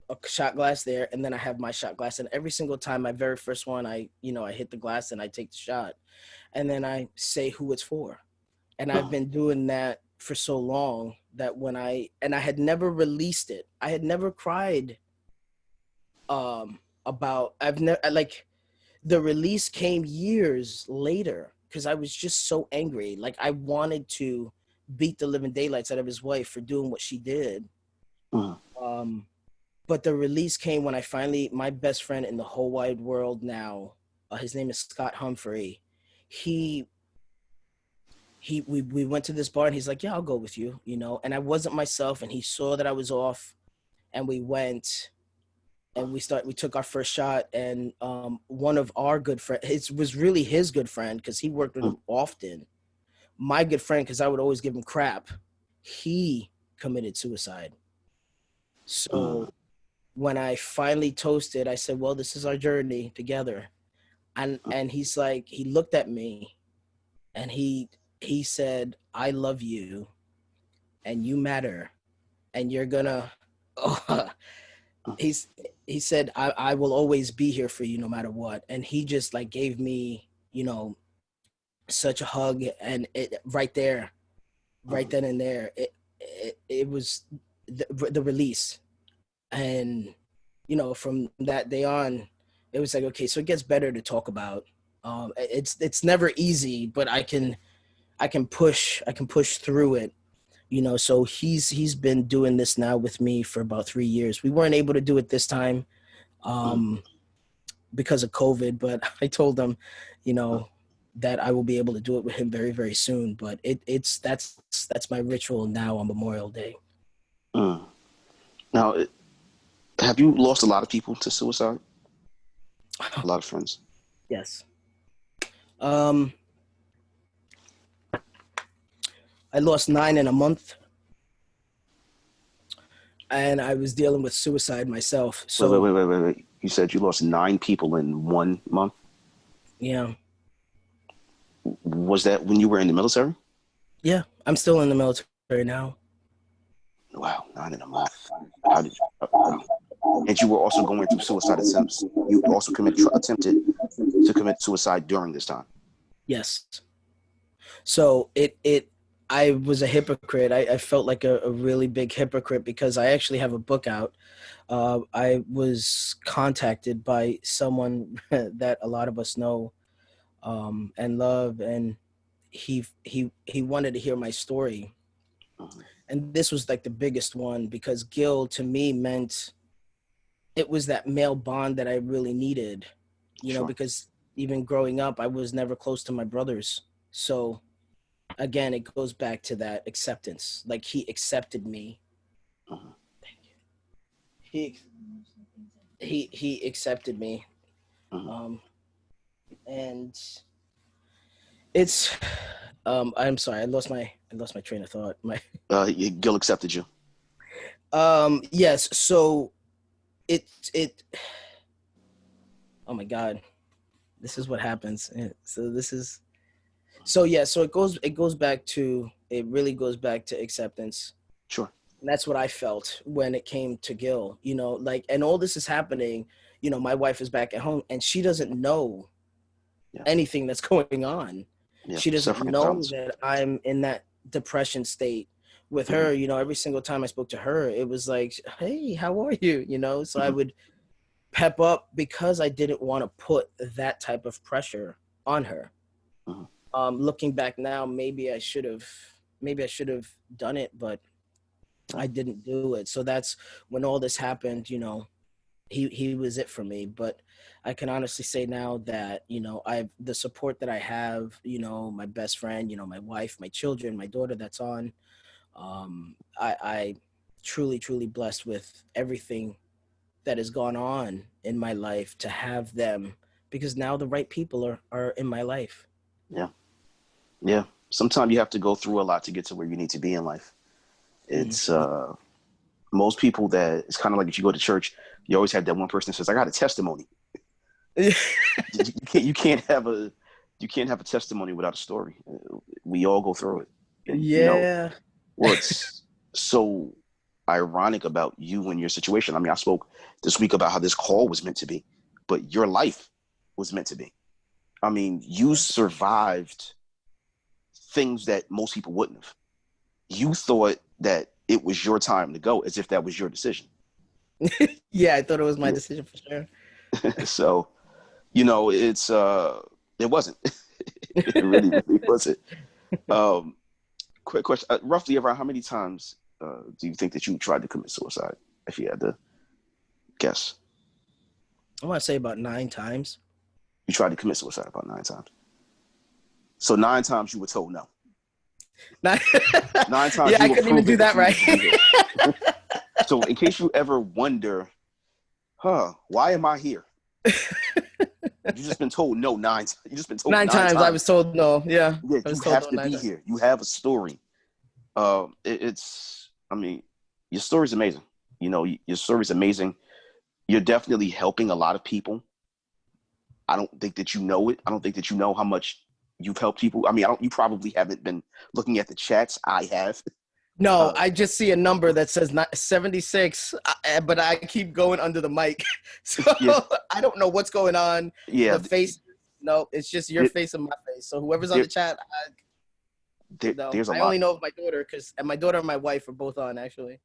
a shot glass there, and then I have my shot glass, and every single time, my very first one, I hit the glass and I take the shot, and then I say who it's for. And I've been doing that for so long that I had never released it. I had never cried about, the release came years later, because I was just so angry. Like, I wanted to beat the living daylights out of his wife for doing what she did. But the release came when my best friend in the whole wide world now, his name is Scott Humphrey. We went to this bar, and he's like, yeah, I'll go with you, and I wasn't myself, and he saw that I was off, and we went, and we took our first shot, and one of our good friends, it was really his good friend, because he worked with him often. My good friend, because I would always give him crap, he committed suicide. So when I finally toasted, I said, well, this is our journey together. And he's like, he looked at me, and he said, I love you, and you matter, and you're gonna, he said, I will always be here for you no matter what. And he just gave me, such a hug, and it right there, right then and there, it was the release. And, from that day on, it was like, okay, so it gets better to talk about. It's never easy, but I can push through it. So he's been doing this now with me for about 3 years. We weren't able to do it this time because of COVID, but I told him, that I will be able to do it with him very, very soon. But that's my ritual now on Memorial Day. Now, Have you lost a lot of people to suicide? A lot of friends. Yes. I lost 9 in a month, and I was dealing with suicide myself. So Wait. You said you lost 9 people in 1 month. yeah, Was that when you were in the military? yeah, I'm still in the military now. Wow, 9 in a month. How did you? And you were also going through suicide attempts. You also attempted to commit suicide during this time. Yes. So I was a hypocrite. I felt like a really big hypocrite because I actually have a book out. I was contacted by someone that a lot of us know and love, and he wanted to hear my story. Mhm. And this was like the biggest one because Gil to me meant it was that male bond that I really needed, Sure. because even growing up, I was never close to my brothers. So again, it goes back to that acceptance. Like he accepted me. Mhm. He he accepted me. Mhm. Um, and it's I'm sorry, I lost my train of thought. Gil accepted you. Yes, so it oh my god, this is what happens. So it really goes back to acceptance. Sure. And that's what I felt when it came to Gil, and all this is happening, my wife is back at home and she doesn't know Yeah. anything that's going on. Yeah. She doesn't Suffering in know silence. that I'm in that depression state with Mhm. her. Every single time I spoke to her, it was like, hey, how are you? So I Mhm. would pep up because I didn't want to put that type of pressure on her. Mhm. Looking back now, maybe I should have done it, but I didn't do it. So that's when all this happened, he was it for me. But I can honestly say now that, I've the support that I have, my best friend, my wife, my children, my daughter that's on, I truly, truly blessed with everything that has gone on in my life to have them because now the right people are in my life. Yeah. Yeah. Sometimes you have to go through a lot to get to where you need to be in life. Mm. It's most people that it's kind of like if you go to church, you always have that one person that says, "I got a testimony." You can't have a testimony without a story. We all go through it, and Yeah. what's so ironic about you and your situation. I mean, I spoke this week about how this call was meant to be, but your life was meant to be. I mean, you survived things that most people wouldn't have. You thought that it was your time to go, as if that was your decision. Yeah, I thought it was my decision for sure. So, it wasn't. It really, really wasn't. Um, Quick question: roughly around how many times do you think that you tried to commit suicide? If you had to guess, I want to say about 9 times. you tried to commit suicide about 9 times. So 9 times you were told no. 9 times Yeah, you I were couldn't even do proven that that you right. needed to be here. So in case you ever wonder, why am I here? You just been told no 9. You just been told 9 nine times I times. was told no. Yeah, Yeah, I you was told have no to 9 be times. here. You have a story. I mean, your story's amazing. Your story's amazing. You're definitely helping a lot of people. I don't think that you know it. I don't think that you know how much you've helped people. I mean, you probably haven't been looking at the chats. I have. No, Uh, I just see a number that says 76, but I keep going under the mic. So yeah, I don't know what's going on. yeah. The face, no, it's just your face and my face. So whoever's on There, the chat, no. there's a I lot. only know of my daughter and my daughter and my wife are both on actually.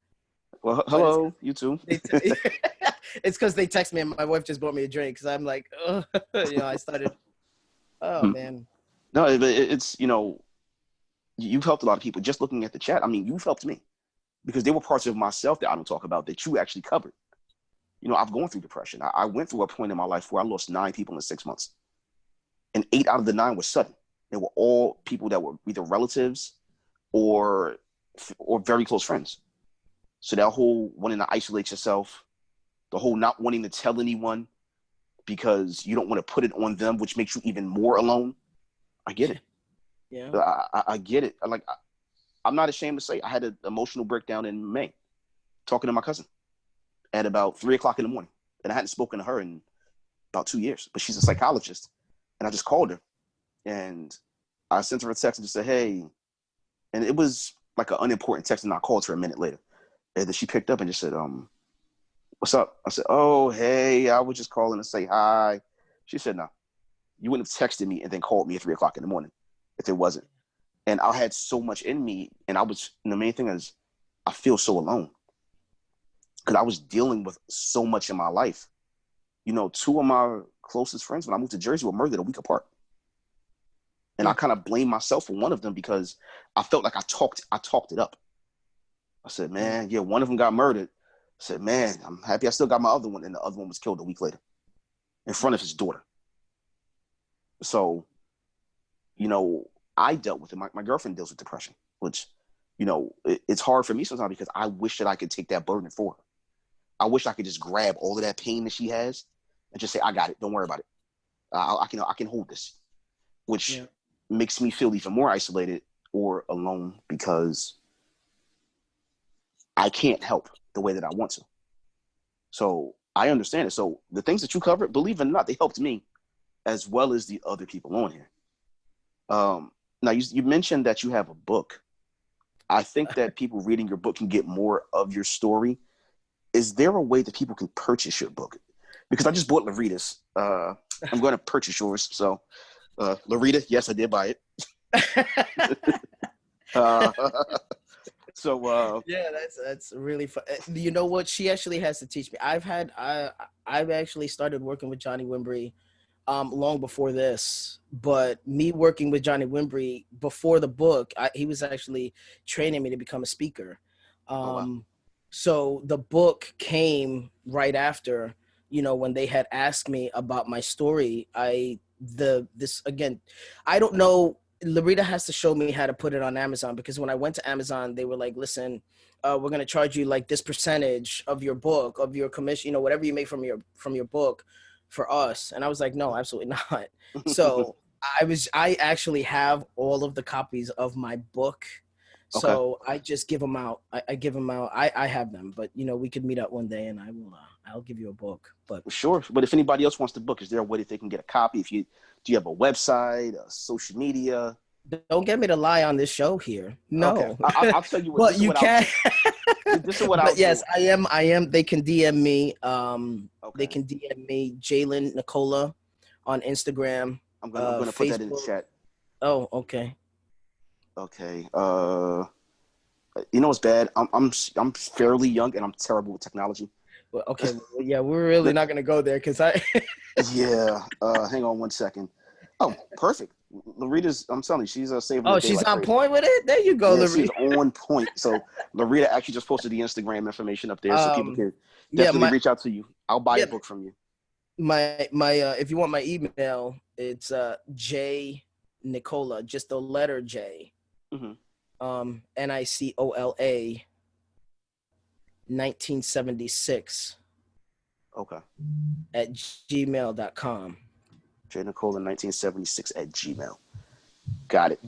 Well, But hello, you too. it's because they text me and my wife just bought me a drink because I'm like, oh, I started. Oh man. No, it's you've helped a lot of people. Just looking at the chat, I mean, you've helped me because there were parts of myself that I don't talk about that you actually covered. I've gone through depression. I went through a point in my life where I lost 9 people in 6 months, and 8 out of the 9 were sudden. They were all people that were either relatives or very close friends. So that whole wanting to isolate yourself, the whole not wanting to tell anyone because you don't want to put it on them, which makes you even more alone. I get it. Yeah. I get it. I'm not ashamed to say I had an emotional breakdown in May talking to my cousin at about 3:00 in the morning. And I hadn't spoken to her in about 2 years, but she's a psychologist. And I just called her and I sent her a text and just said, hey, and it was like an unimportant text. And I called her a minute later. And then she picked up and just said, what's up? I said, oh, hey, I was just calling to say hi. She said, no, you wouldn't have texted me and then called me at 3:00 in the morning if it wasn't. And I had so much in me. And the main thing is I feel so alone because I was dealing with so much in my life. You know, two of my closest friends when I moved to Jersey were murdered a week apart. And I kind of blame myself for one of them because I felt like I talked it up. I said, man, yeah, one of them got murdered. I said, man, I'm happy I still got my other one. And the other one was killed a week later in front of his daughter. So, you know, I dealt with it. My girlfriend deals with depression, which, you know, it's hard for me sometimes because I wish that I could take that burden for her. I wish I could just grab all of that pain that she has and just say, I got it. Don't worry about it. I can hold this, which makes me feel even more isolated or alone because I can't help the way that I want to. So I understand it. So the things that you covered, believe it or not, they helped me as well as the other people on here. Now you mentioned that you have a book. I think that people reading your book can get more of your story. Is there a way that people can purchase your book? Because I just bought Larita's. I'm going to purchase yours. So, Larita, yes, I did buy it. Yeah, that's really fun. You know what? She actually has to teach me. I've actually started working with Johnny Wimbrey long before this, but me working with Johnny Wimbrey before the book, he was actually training me to become a speaker. Wow. So the book came right after, you know, when they had asked me about my story. I don't know. Larita has to show me how to put it on Amazon because when I went to Amazon, they were like, listen, we're going to charge you like this percentage of your book, of your commission, you know, whatever you make from your book for us. And I was like, no, absolutely not. So I actually have all of the copies of my book. So I just give them out. I give them out. I have them, but you know, we could meet up one day and I'll give you a book. But sure. But if anybody else wants the book, is there a way that they can get a copy? Do you have a website, a social media? Don't get me to lie on this show here. No. Okay. I'll tell you what. But you can. This is what I'll do. Yes, I am. They can DM me. They can DM me, Jalen Nicola, on Instagram. I'm gonna put that in the chat. Oh, okay. Okay. You know what's bad? I'm fairly young and I'm terrible with technology. Well, okay. Yeah, we're really not gonna go there because I. Yeah. Hang on one second. Oh, perfect. Larita's. I'm telling you, she's saving. Oh, she's on point with it. There you go, yeah, Larita. she's on point. So Larita actually just posted the Instagram information up there, so people can definitely reach out to you. I'll buy a book from you. My if you want my email, it's J Nicola, just the letter J. Mm-hmm. Nicola 1976 at gmail.com. J Nicola 1976 at gmail. Got it.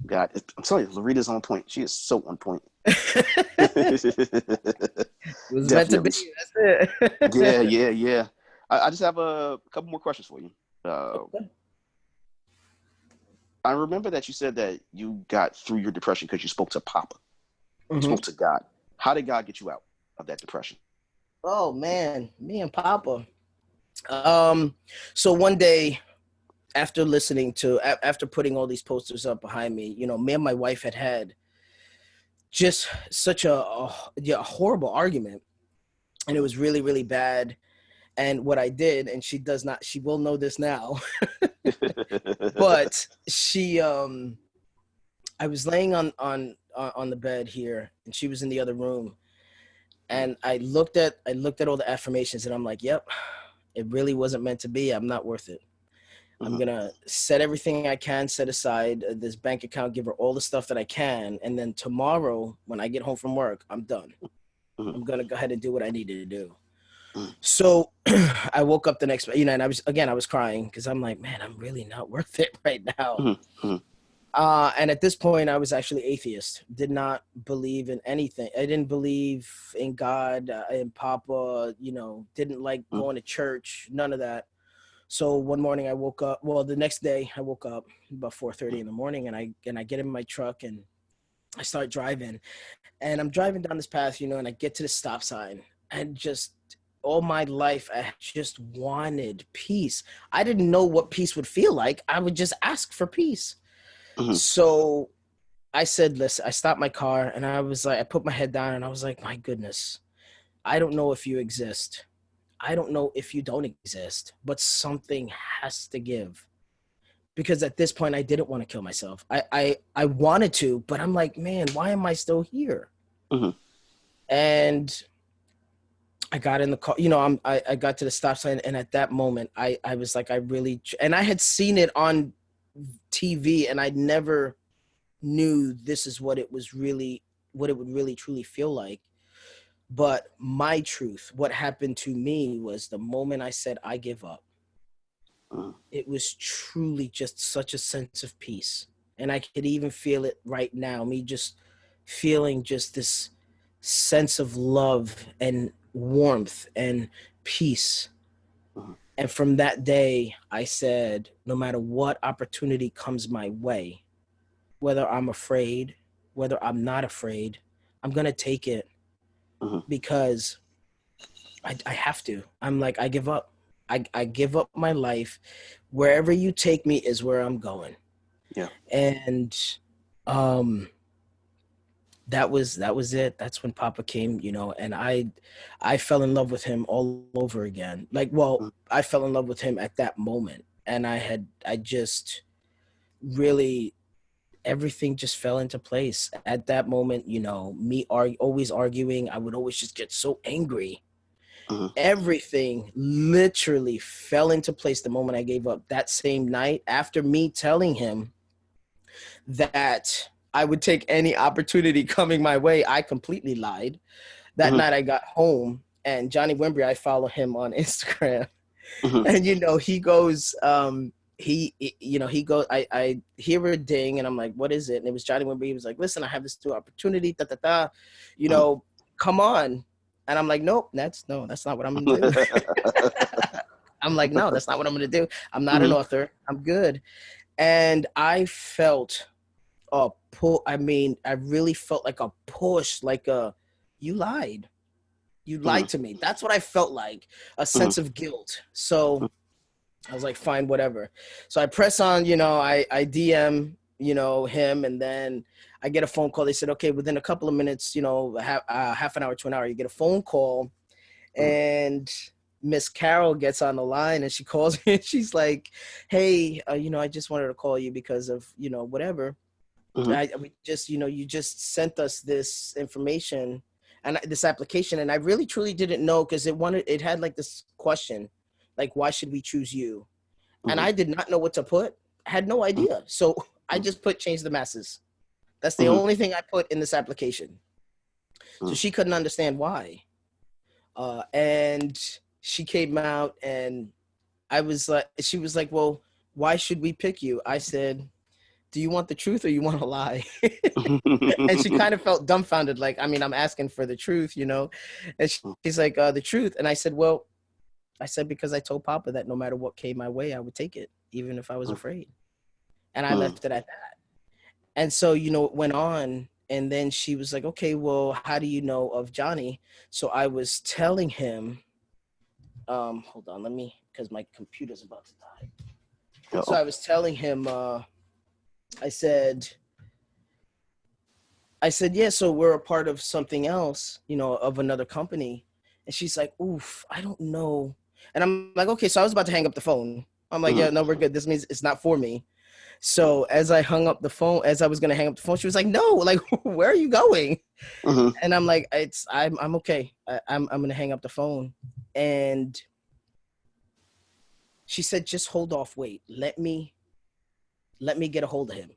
Got it. I'm telling you, Larita's on point. She is so on point. It was meant to be. That's it. Yeah. I just have a couple more questions for you. I remember that you said that you got through your depression because you spoke to Papa. You spoke to God. How did God get you out of that depression? Oh man, me and Papa. So one day, after putting all these posters up behind me, you know, me and my wife had just such a horrible argument, and it was really, really bad. And what I did, and she will know this now, but I was laying on the bed here, and she was in the other room, and I looked at all the affirmations, and I'm like, yep, it really wasn't meant to be. I'm not worth it. I'm going to set everything I can set aside, this bank account, give her all the stuff that I can. And then tomorrow, when I get home from work, I'm done. I'm going to go ahead and do what I needed to do. So I woke up the next, and I was crying because I'm like, man, I'm really not worth it right now. Mm-hmm. And at this point, I was actually atheist. Did not believe in anything. I didn't believe in God, in Papa. Didn't like going to church. None of that. So one morning I woke up. Well, the next day I woke up about 4:30 in the morning, and I get in my truck and I start driving, and I'm driving down this path, and I get to the stop sign, and just all my life I just wanted peace. I didn't know what peace would feel like. I would just ask for peace. Mm-hmm. So I said, listen, I stopped my car and I was like, I put my head down and I was like, my goodness, I don't know if you exist. I don't know if you don't exist, but something has to give. Because at this point, I didn't want to kill myself. I wanted to, but I'm like, man, why am I still here? Mm-hmm. And I got in the car, I got to the stop sign. And at that moment, I was like, and I had seen it on TV and I never knew this is what it would really truly feel like. But my truth, what happened to me was the moment I said, I give up, it was truly just such a sense of peace. And I could even feel it right now, me just feeling just this sense of love and warmth and peace. And from that day, I said, no matter what opportunity comes my way, whether I'm afraid, whether I'm not afraid, I'm going to take it because I have to. I'm like, I give up. I give up my life. Wherever you take me is where I'm going. Yeah. And that was it. That's when Papa came, and I fell in love with him all over again. I fell in love with him at that moment. And I just really, everything just fell into place at that moment. Me always arguing, I would always just get so angry. Everything literally fell into place the moment I gave up. That same night, after me telling him that I would take any opportunity coming my way, I completely lied. That night I got home, and Johnny Wimbrey, I follow him on Instagram, and he goes, he goes, I hear a ding and I'm like, what is it? And it was Johnny Wimbrey. He was like, listen, I have this new opportunity, come on. And I'm like, nope, that's not what I'm going to do. I'm like, no, that's not what I'm going to do. I'm not an author. I'm good. And I felt a pull. I mean, I really felt like a push, you lied. You lied to me. That's what I felt like, a sense of guilt. So I was like, fine, whatever. So I press on, I DM, him, and then I get a phone call. They said, okay, within a couple of minutes, half an hour to an hour, you get a phone call, and Miss Carol gets on the line and she calls me and she's like, hey, I just wanted to call you because of, whatever. We just, you just sent us this information and this application. And I really, truly didn't know because it had like this question, like, why should we choose you? And I did not know what to put. I had no idea. So I just put change the masses. That's the only thing I put in this application. So she couldn't understand why. And she came out and she was like, well, why should we pick you? I said, do you want the truth or you want to lie? And she kind of felt dumbfounded. Like, I mean, I'm asking for the truth, And she's like, the truth. And I said, well, because I told Papa that no matter what came my way, I would take it, even if I was afraid. And I left it at that. And so, it went on. And then she was like, okay, well, how do you know of Johnny? So I was telling him, hold on, because my computer's about to die. Uh-oh. So I was telling him, I said, yeah, so we're a part of something else, of another company. And she's like, oof, I don't know. And I'm like, okay, so I was about to hang up the phone. I'm like, yeah, no, we're good. This means it's not for me. So as I was going to hang up the phone, she was like, no, like, where are you going? And I'm like, I'm okay. I'm going to hang up the phone. And she said, just hold off. Wait, let me get a hold of him.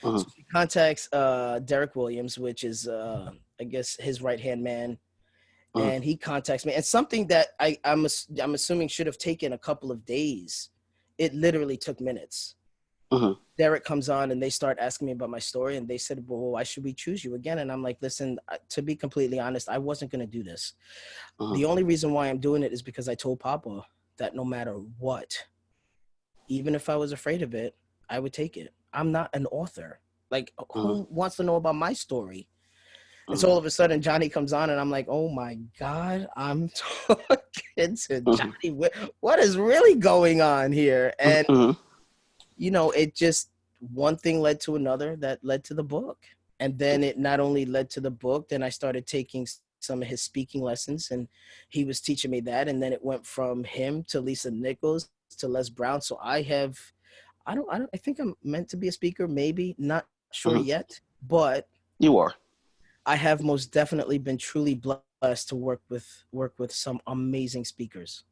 So she contacts Derek Williams, which is, I guess, his right-hand man. And he contacts me, and something that I'm assuming should have taken a couple of days, it literally took minutes. Derek comes on and they start asking me about my story, and they said, well, why should we choose you again? And I'm like, listen, to be completely honest, I wasn't going to do this. The only reason why I'm doing it is because I told Papa that no matter what, even if I was afraid of it, I would take it. I'm not an author. Like, who wants to know about my story? And so all of a sudden Johnny comes on and I'm like, oh my God, I'm talking to Johnny. What is really going on here? And, you know, it just, one thing led to another that led to the book. And then it not only led to the book, then I started taking some of his speaking lessons, and he was teaching me that. And then it went from him to Lisa Nichols to Les Brown. So I think I'm meant to be a speaker, maybe, not sure yet, but you are. I have most definitely been truly blessed to work with some amazing speakers.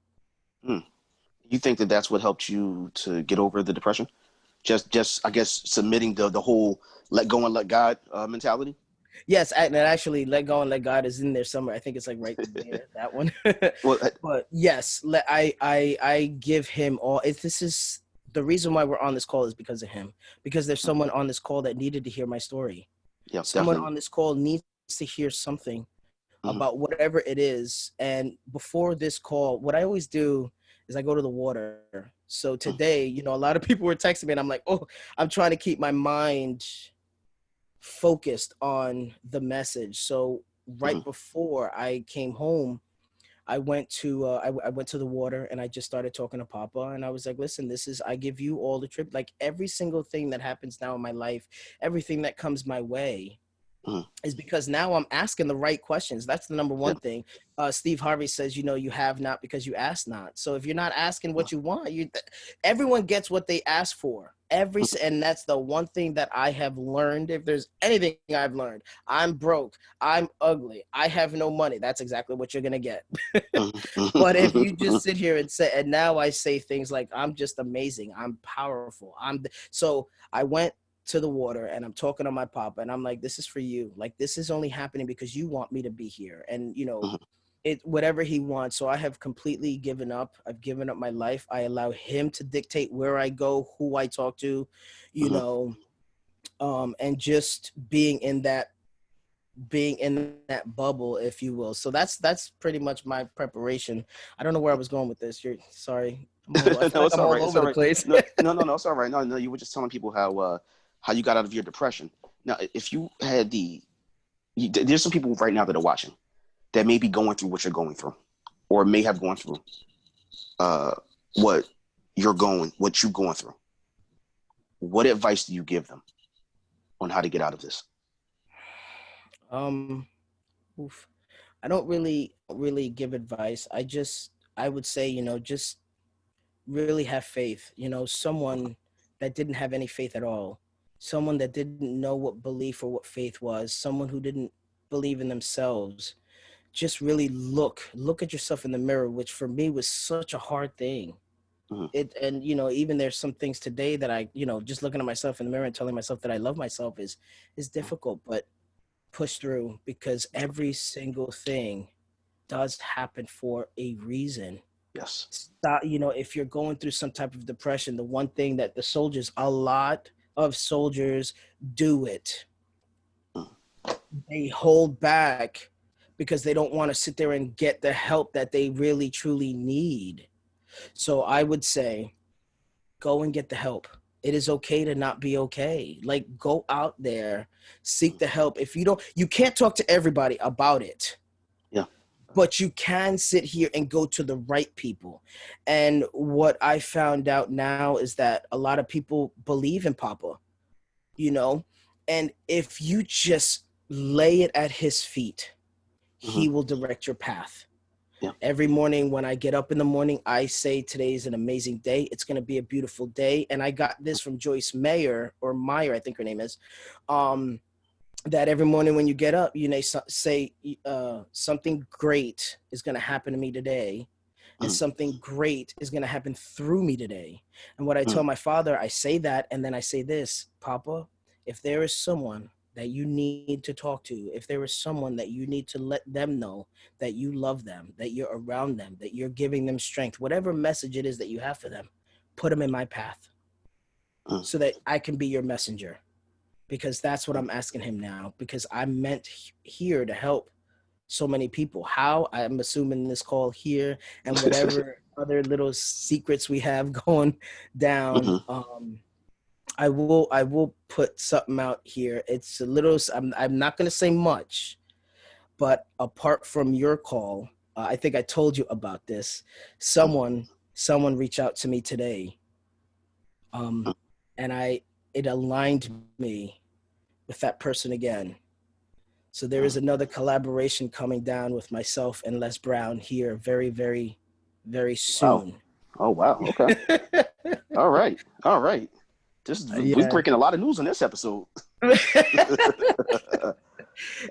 You think that that's what helped you to get over the depression? Just I guess submitting the whole let go and let God mentality. Yes, and actually, let go and let God is in there somewhere. I think it's like right there, that one. Well, but yes, I give him all. If this is the reason why we're on this call, is because of him. Because there's someone on this call that needed to hear my story. Yeah, someone definitely. on this call needs to hear something about whatever it is. And before this call, what I always do is I go to the water. So today, you know, a lot of people were texting me, and I'm like, oh, I'm trying to keep my mind focused on the message. So right before I came home, I went to I went to the water, and I just started talking to Papa, and I was like, listen, I give you all the trip, like every single thing that happens now in my life, everything that comes my way is because now I'm asking the right questions. That's the number one thing. Steve Harvey says, you know, you have not because you ask not. So if you're not asking what you want, everyone gets what they ask for. And that's the one thing that I have learned. If there's anything I've learned, I'm broke, I'm ugly, I have no money. That's exactly what you're gonna get. But if you just sit here and say, and now I say things like, I'm just amazing, I'm powerful, so I went to the water and I'm talking to my papa, and I'm like, this is for you. Like, this is only happening because you want me to be here. And, you know, whatever he wants. So I have completely given up. I've given up my life. I allow him to dictate where I go, who I talk to, you know, and just being in that bubble, if you will. So that's pretty much my preparation. I don't know where I was going with this. Sorry. I feel like No, it's I'm all all right. It's over all the right. place. No, it's all right. No, you were just telling people how you got out of your depression. Now, if you had there's some people right now that are watching that may be going through what you're going through, or may have gone through what you're going through. What advice do you give them on how to get out of this? Oof. I don't really give advice. I would say, you know, just really have faith. You know, someone that didn't have any faith at all, someone that didn't know what belief or what faith was, someone who didn't believe in themselves, just really look at yourself in the mirror, which for me was such a hard thing. And you know, even there's some things today that I, you know, just looking at myself in the mirror and telling myself that I love myself is difficult, but push through, because every single thing does happen for a reason. Yes. Stop, you know, if you're going through some type of depression, the one thing that a lot of soldiers do it. They hold back because they don't want to sit there and get the help that they really truly need. So I would say, go and get the help. It is okay to not be okay. Like, go out there, seek the help. If you can't talk to everybody about it. Yeah. But you can sit here and go to the right people. And what I found out now is that a lot of people believe in Papa, you know, and if you just lay it at his feet, he will direct your path. Yeah. Every morning when I get up in the morning, I say, today's an amazing day. It's going to be a beautiful day. And I got this from Joyce Meyer, I think her name is, that every morning when you get up, you may say something great is going to happen to me today, and something great is going to happen through me today. And what I tell my father, I say that, and then I say this, Papa, if there is someone that you need to talk to, if there is someone that you need to let them know that you love them, that you're around them, that you're giving them strength, whatever message it is that you have for them, put them in my path so that I can be your messenger, because that's what I'm asking him now, because I'm meant here to help so many people. How? I'm assuming this call here and whatever other little secrets we have going down. I will put something out here. It's a little, I'm not going to say much, but apart from your call, I think I told you about this. Someone reached out to me today. And it aligned me with that person again. So there is another collaboration coming down with myself and Les Brown here very, very, very soon. Oh, wow. Okay. All right. We're breaking a lot of news on this episode.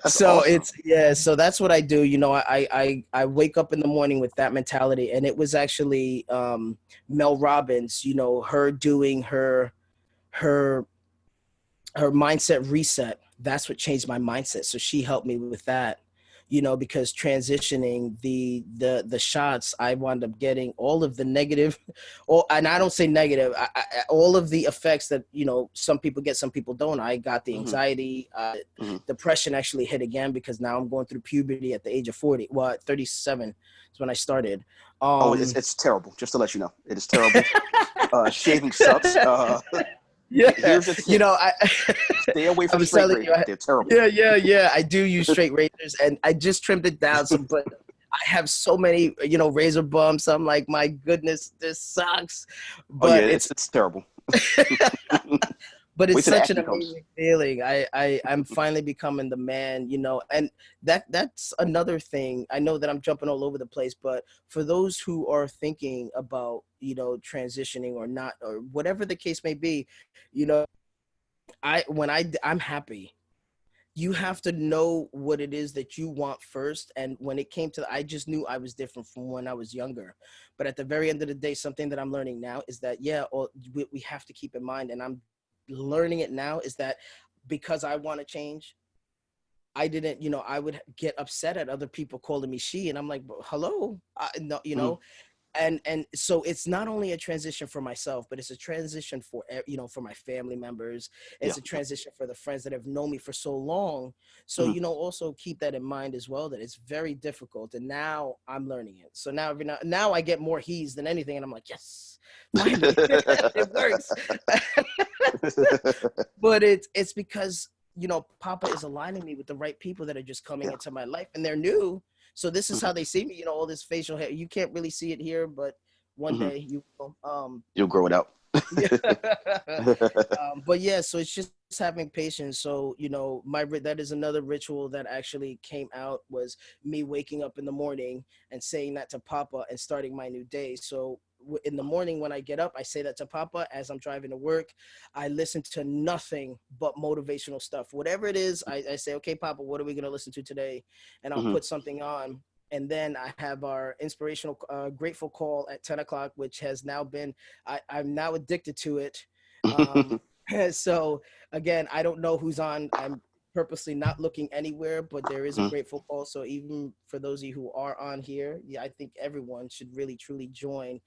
So awesome. so that's what I do. You know, I wake up in the morning with that mentality, and it was actually Mel Robbins, you know, her doing her mindset reset. That's what changed my mindset. So she helped me with that, you know, because transitioning the shots, I wound up getting all of the negative, and I don't say negative, all of the effects that, you know, some people get, some people don't. I got the anxiety, depression actually hit again, because now I'm going through puberty at the age of 40. Well, at 37 is when I started. It's terrible. Just to let you know, it is terrible. Shaving sucks. Yeah, here's the thing. You know, stay away from straight razors. They're terrible. Yeah. I do use straight razors, and I just trimmed it down. But I have so many, you know, razor bumps. I'm like, my goodness, this sucks. But it's terrible. But it's such an amazing feeling. I'm finally becoming the man, you know, and that's another thing. I know that I'm jumping all over the place, but for those who are thinking about, you know, transitioning or not, or whatever the case may be, you know, I'm happy. You have to know what it is that you want first. And when it came to, I just knew I was different from when I was younger. But at the very end of the day, something that I'm learning now is that, we have to keep in mind, and I'm learning it now, is that because I want to change, I didn't, you know, I would get upset at other people calling me she, and I'm like, hello, no, you know. And so it's not only a transition for myself, but it's a transition for, you know, for my family members. It's a transition for the friends that have known me for so long. So, you know, also keep that in mind as well, that it's very difficult. And now I'm learning it. So now I get more he's than anything. And I'm like, yes, finally, it works. But it's because, you know, Papa is aligning me with the right people that are just coming into my life, and they're new. So this is how they see me, you know, all this facial hair. You can't really see it here, but one day you will. You'll grow it out. But yeah, so it's just having patience. So, you know, that is another ritual that actually came out, was me waking up in the morning and saying that to Papa and starting my new day. So in the morning when I get up, I say that to Papa as I'm driving to work. I listen to nothing but motivational stuff. Whatever it is, I say, okay, Papa, what are we going to listen to today? And I'll put something on. And then I have our inspirational, grateful call at 10 o'clock, which has now been, I'm now addicted to it. So again, I don't know who's on. I'm purposely not looking anywhere, but there is a grateful call. So even for those of you who are on here, I think everyone should really, truly join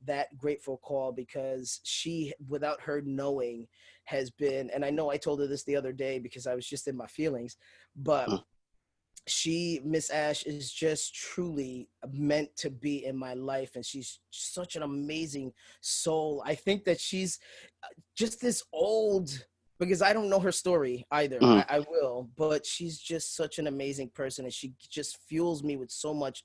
that grateful call, because she, without her knowing, has been, and I know I told her this the other day because I was just in my feelings, but Miss Ash is just truly meant to be in my life, and she's such an amazing soul. I think that she's just this old, because I don't know her story either. I will, but she's just such an amazing person, and she just fuels me with so much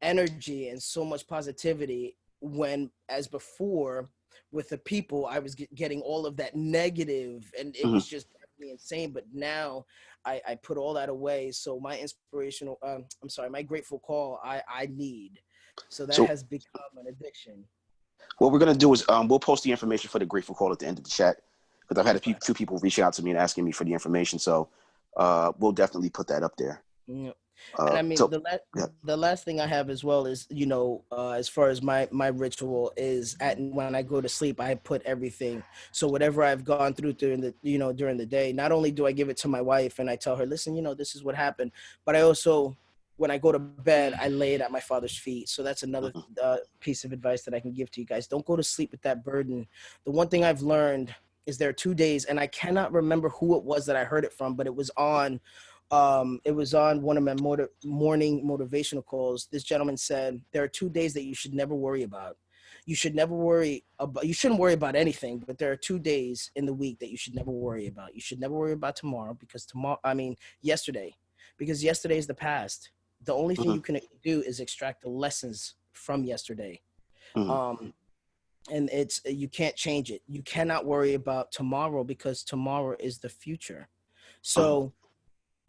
energy and so much positivity, when, as before, with the people, I was getting all of that negative, and it was just insane. But now I put all that away. So my my grateful call, I need. So that has become an addiction. What we're going to do is we'll post the information for the grateful call at the end of the chat, because I've had a few people reach out to me and asking me for the information. So we'll definitely put that up there. Yeah. And I mean, So yeah. the last thing I have as well is, as far as my ritual is at when I go to sleep, I put everything. So whatever I've gone through during the day, not only do I give it to my wife and I tell her, listen, this is what happened, but I also, when I go to bed, I lay it at my father's feet. So that's another Mhm. piece of advice that I can give to you guys. Don't go to sleep with that burden. The one thing I've learned is there are 2 days, and I cannot remember who it was that I heard it from, but it was on one of my morning motivational calls. This gentleman said there are 2 days that you should never worry about. You shouldn't worry about anything, but there are 2 days in the week that you should never worry about. You should never worry about tomorrow, because yesterday, because yesterday is the past. The only thing Mhm. you can do is extract the lessons from yesterday. Mhm. Um, and you can't change it. You cannot worry about tomorrow, because tomorrow is the future. Mhm. So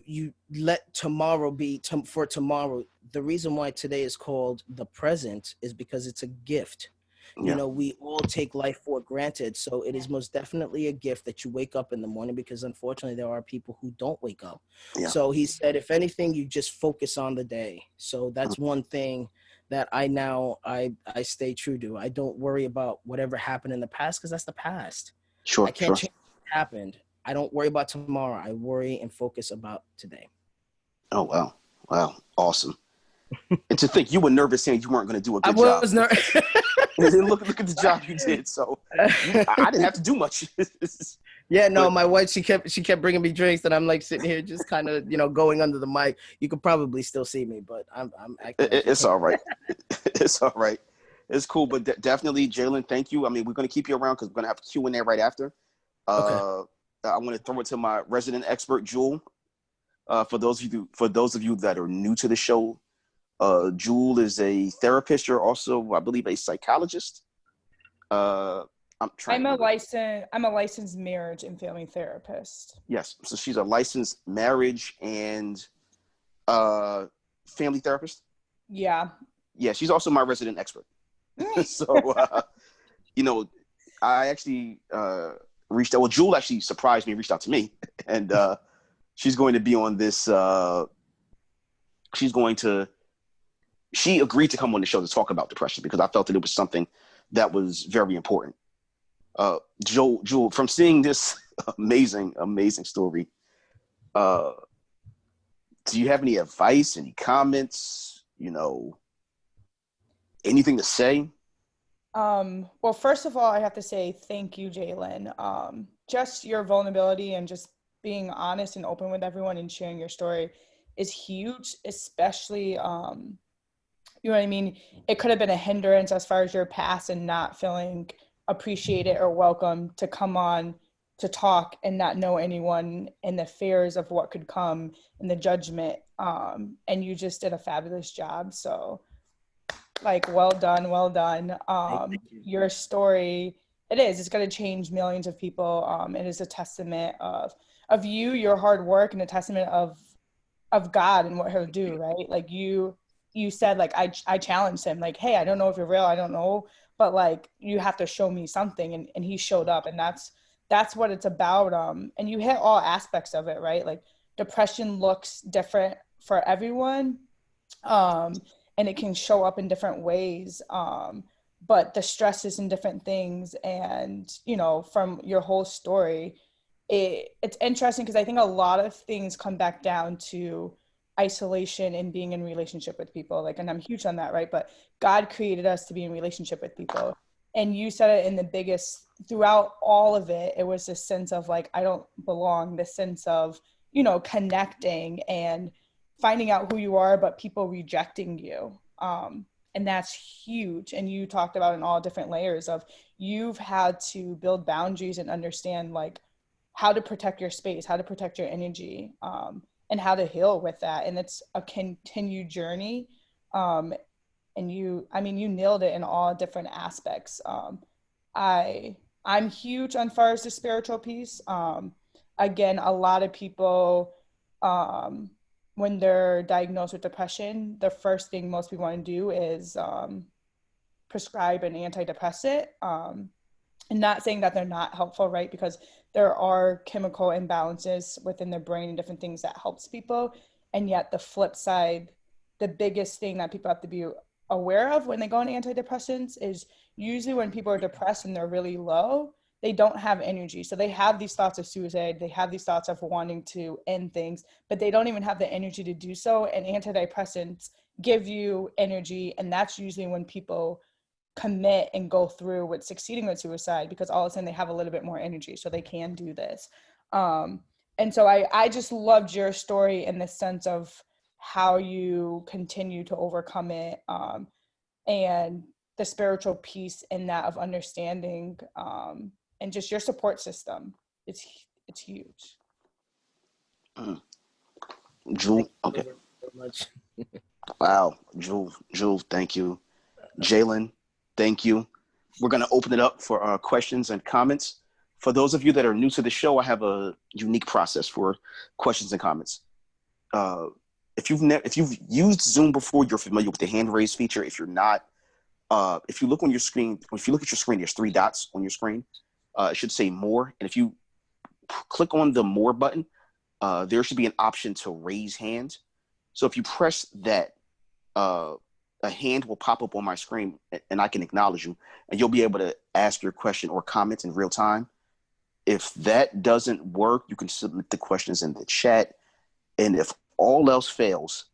you let tomorrow be for tomorrow. The reason why today is called the present is because it's a gift. Yeah. We all take life for granted. So it is most definitely a gift that you wake up in the morning, because unfortunately there are people who don't wake up. Yeah. So he said, if anything, you just focus on the day. So Mhm. that's one thing that I stay true to. I don't worry about whatever happened in the past, because that's the past. I Sure. can't Sure. change what happened. I don't worry about tomorrow. I worry and focus about today. Oh wow. Wow. Awesome. And to think you were nervous saying you weren't going to do a I good job. was not. And then look at the job you did. So I didn't have to do much. Yeah, no, But my wife, she kept bringing me drinks, and I'm like sitting here just kind of, going under the mic. You could probably still see me, but I'm acting like you it's can't. all right. It's all right. It's cool. But definitely, Jalen, thank you. I mean, we're going to keep you around because we're going to have Q&A right after. Okay. I want to throw it to my resident expert, Jewel. For those of you that are new to the show, Jewel is a therapist. You're also, I believe, a psychologist. Uh, I'm trying to remember. I'm a licensed marriage and family therapist. Yes, so she's a licensed marriage and uh, family therapist. Yeah. Yeah, she's also my resident expert. So, you know, I actually reached out. Well, Jewel actually surprised me, reached out to me, and she's going to be on this. She's going to. She agreed to come on the show to talk about depression because I felt that it was something that was very important. Jewel, from seeing this amazing story, uh, do you have any advice, any comments, anything to say? Well, first of all, I have to say thank you, Jalen. Just your vulnerability and just being honest and open with everyone and sharing your story is huge, especially, you know what I mean? It could have been a hindrance as far as your past and not feeling appreciated or welcome to come on to talk and not know anyone and the fears of what could come and the judgment. And you just did a fabulous job. So, like, well done, well done. Thank you. Your story, it's going to change millions of people. It is a testament of you, your hard work, and a testament of God and what he'll do, right? Like you said, like, I challenged him, like, hey, I don't know if you're real, I don't know, but like you have to show me something, and he showed up, and that's what it's about. And you hit all aspects of it, right? Like depression looks different for everyone. And it can show up in different ways. But the stress is in different things. And, from your whole story, it's interesting because I think a lot of things come back down to isolation and being in relationship with people. Like, and I'm huge on that, right? But God created us to be in relationship with people. And you said it in the biggest, throughout all of it, it was this sense of like, I don't belong, this sense of, connecting and finding out who you are, but people rejecting you. And that's huge. And you talked about in all different layers of you've had to build boundaries and understand like how to protect your space, how to protect your energy, and how to heal with that. And it's a continued journey. And you nailed it in all different aspects. I'm huge on far as the spiritual piece. Again, a lot of people, when they're diagnosed with depression, the first thing most people want to do is prescribe an antidepressant. And not saying that they're not helpful, right? Because there are chemical imbalances within their brain and different things that helps people. And yet the flip side, the biggest thing that people have to be aware of when they go on antidepressants is usually when people are depressed and they're really low, they don't have energy. So they have these thoughts of suicide, they have these thoughts of wanting to end things, but they don't even have the energy to do so. And antidepressants give you energy. And that's usually when people commit and go through with succeeding with suicide, because all of a sudden they have a little bit more energy, so they can do this. And so I just loved your story in the sense of how you continue to overcome it, and the spiritual piece in that of understanding, and just your support system. It's huge. Jewel, okay. Very much. Wow, Jewel, thank you. Jalen, thank you. We're going to open it up for questions and comments. For those of you that are new to the show, I have a unique process for questions and comments. If you've used Zoom before, you're familiar with the hand raise feature. If you're not, if you look on your screen, if you look at your screen, there's 3 dots on your screen. It should say more, and if you click on the more button, there should be an option to raise hand. So if you press that, a hand will pop up on my screen and I can acknowledge you, and you'll be able to ask your question or comment in real time. If that doesn't work, you can submit the questions in the chat. And if all else fails,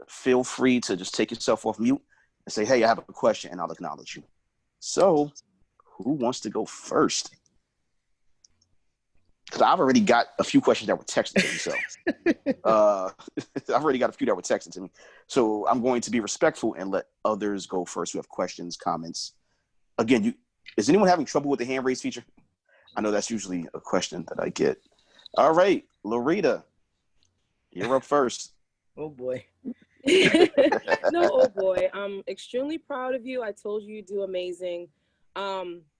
feel free to just take yourself off mute and say, hey, I have a question, and I'll acknowledge you. So who wants to go first? Because I've already got a few questions that were texted to me. So I've already got a few that were texted to me. So I'm going to be respectful and let others go first who have questions, comments. Again, is anyone having trouble with the hand raise feature? I know that's usually a question that I get. All right, Loretta, you're up first. Oh boy. No, oh boy. I'm extremely proud of you. I told you you do amazing.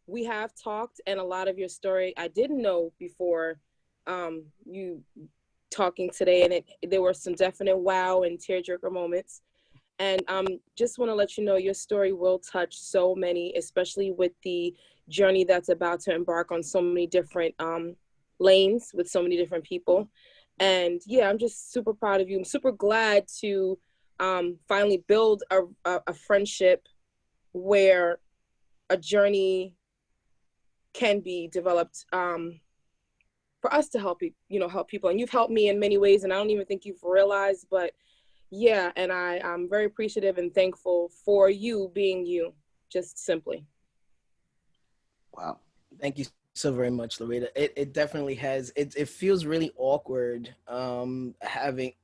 We have talked, and a lot of your story I didn't know before you talking today, and there were some definite wow and tearjerker moments. And just want to let you know your story will touch so many, especially with the journey that's about to embark on so many different lanes with so many different people. And yeah, I'm just super proud of you. I'm super glad to finally build a friendship where a journey can be developed for us to help help people. And you've helped me in many ways, and I don't even think you've realized, but yeah, and I'm very appreciative and thankful for you being you, just simply. Wow. Thank you so very much, Loretta. It definitely has. It feels really awkward having,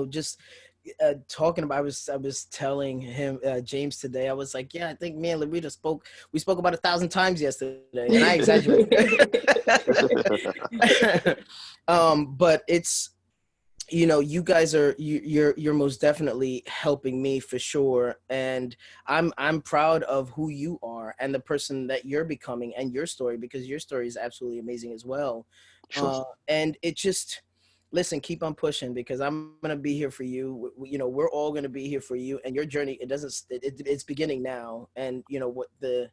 just talking about. I was telling him, James, today. I was like, yeah, I think me and Loretta we spoke about 1,000 times yesterday, and I exaggerate. But it's, you guys are you're most definitely helping me for sure, and I'm proud of who you are and the person that you're becoming and your story, because your story is absolutely amazing as well. Sure. And it just, listen, keep on pushing, because I'm gonna be here for you. We're all gonna be here for you and your journey. It's beginning now, and within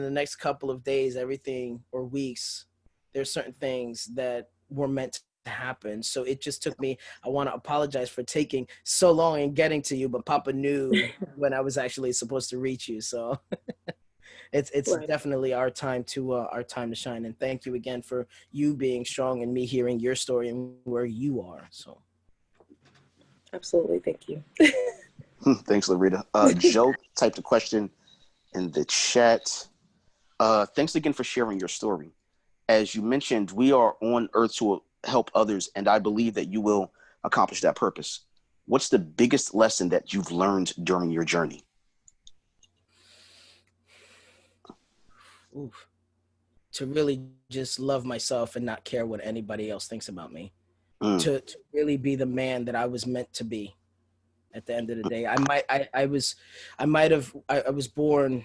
the next couple of days, everything, or weeks, there's certain things that were meant to happen. So it just took me, I want to apologize for taking so long and getting to you, but Papa knew when I was actually supposed to reach you. So it's Right. definitely our time to shine. And thank you again for you being strong and me hearing your story and where you are. So Absolutely. Thank you. Thanks, Loretta. Joe typed a question in the chat. Thanks again for sharing your story. As you mentioned, we are on earth to help others, and I believe that you will accomplish that purpose. What's the biggest lesson that you've learned during your journey? oof, to really just love myself and not care what anybody else thinks about me. Mm. To really be the man that I was meant to be. At the end of the day, I was born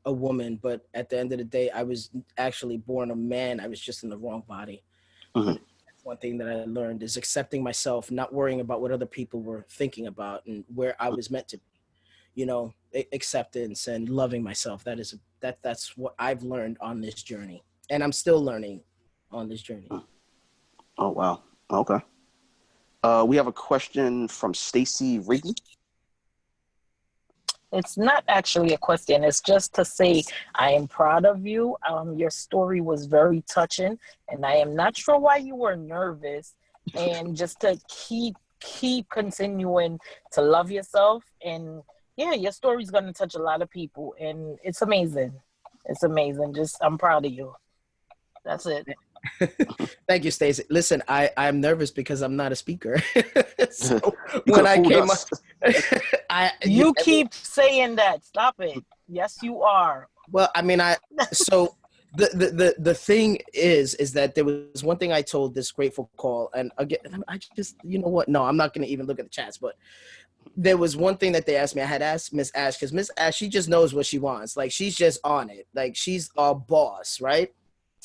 a woman, but at the end of the day, I was actually born a man. I was just in the wrong body. Mm-hmm. But that's one thing that I learned, is accepting myself, not worrying about what other people were thinking about, and where I was meant to be. Acceptance and loving myself. That's what I've learned on this journey, and I'm still learning on this journey. Oh wow. Okay. We have a question from Stacy Wrigley. It's not actually a question. It's just to say I am proud of you. Your story was very touching, and I am not sure why you were nervous. And just to keep continuing to love yourself, and yeah, your story is going to touch a lot of people, and it's amazing. It's amazing. Just I'm proud of you. That's it. Thank you, Stacey. Listen, I'm nervous because I'm not a speaker. So You when could've I fooled came us. up, You keep saying that. Stop it. Yes, you are. well, I mean, so the thing is that there was one thing I told this grateful call, and again, I just, you know what? No, I'm not going to even look at the chats, but there was one thing that they asked me. I had asked Miss Ash, because Miss Ash, she just knows what she wants. Like, she's just on it. Like, she's a boss, right?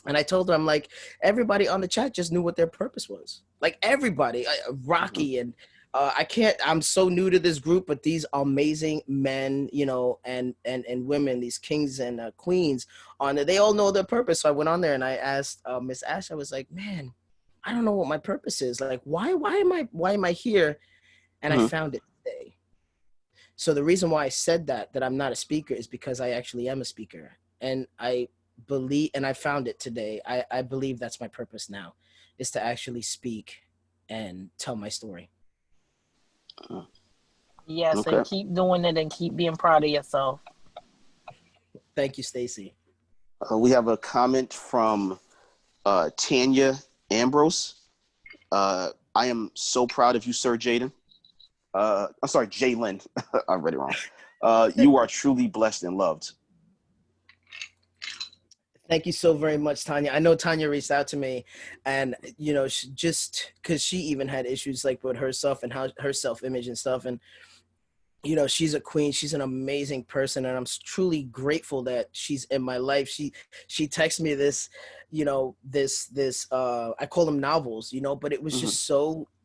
And I told her, I'm like, everybody on the chat just knew what their purpose was. Like, everybody, Rocky, and I'm so new to this group, but these amazing men, you know, and women, these kings and queens on there, they all know their purpose. So I went on there and I asked Miss Ash, I was like, man, I don't know what my purpose is. Like, why am I here? And I found it today. So the reason why I said that I'm not a speaker is because I actually am a speaker. And I believe, and I found it today. I believe that's my purpose now, is to actually speak and tell my story. Yes, Okay. and keep doing it and keep being proud of yourself. Thank you, Stacy. We have a comment from Tanya Ambrose. I am so proud of you, Sir Jaden. I'm sorry, Jalen. I read it wrong. You are truly blessed and loved. Thank you so very much, Tanya. I know Tanya reached out to me, and you know, just because she even had issues like with herself and how her self-image and stuff, and you know, she's a queen. She's an amazing person, and I'm truly grateful that she's in my life. She texted me this, you know, this I call them novels, you know, but it was just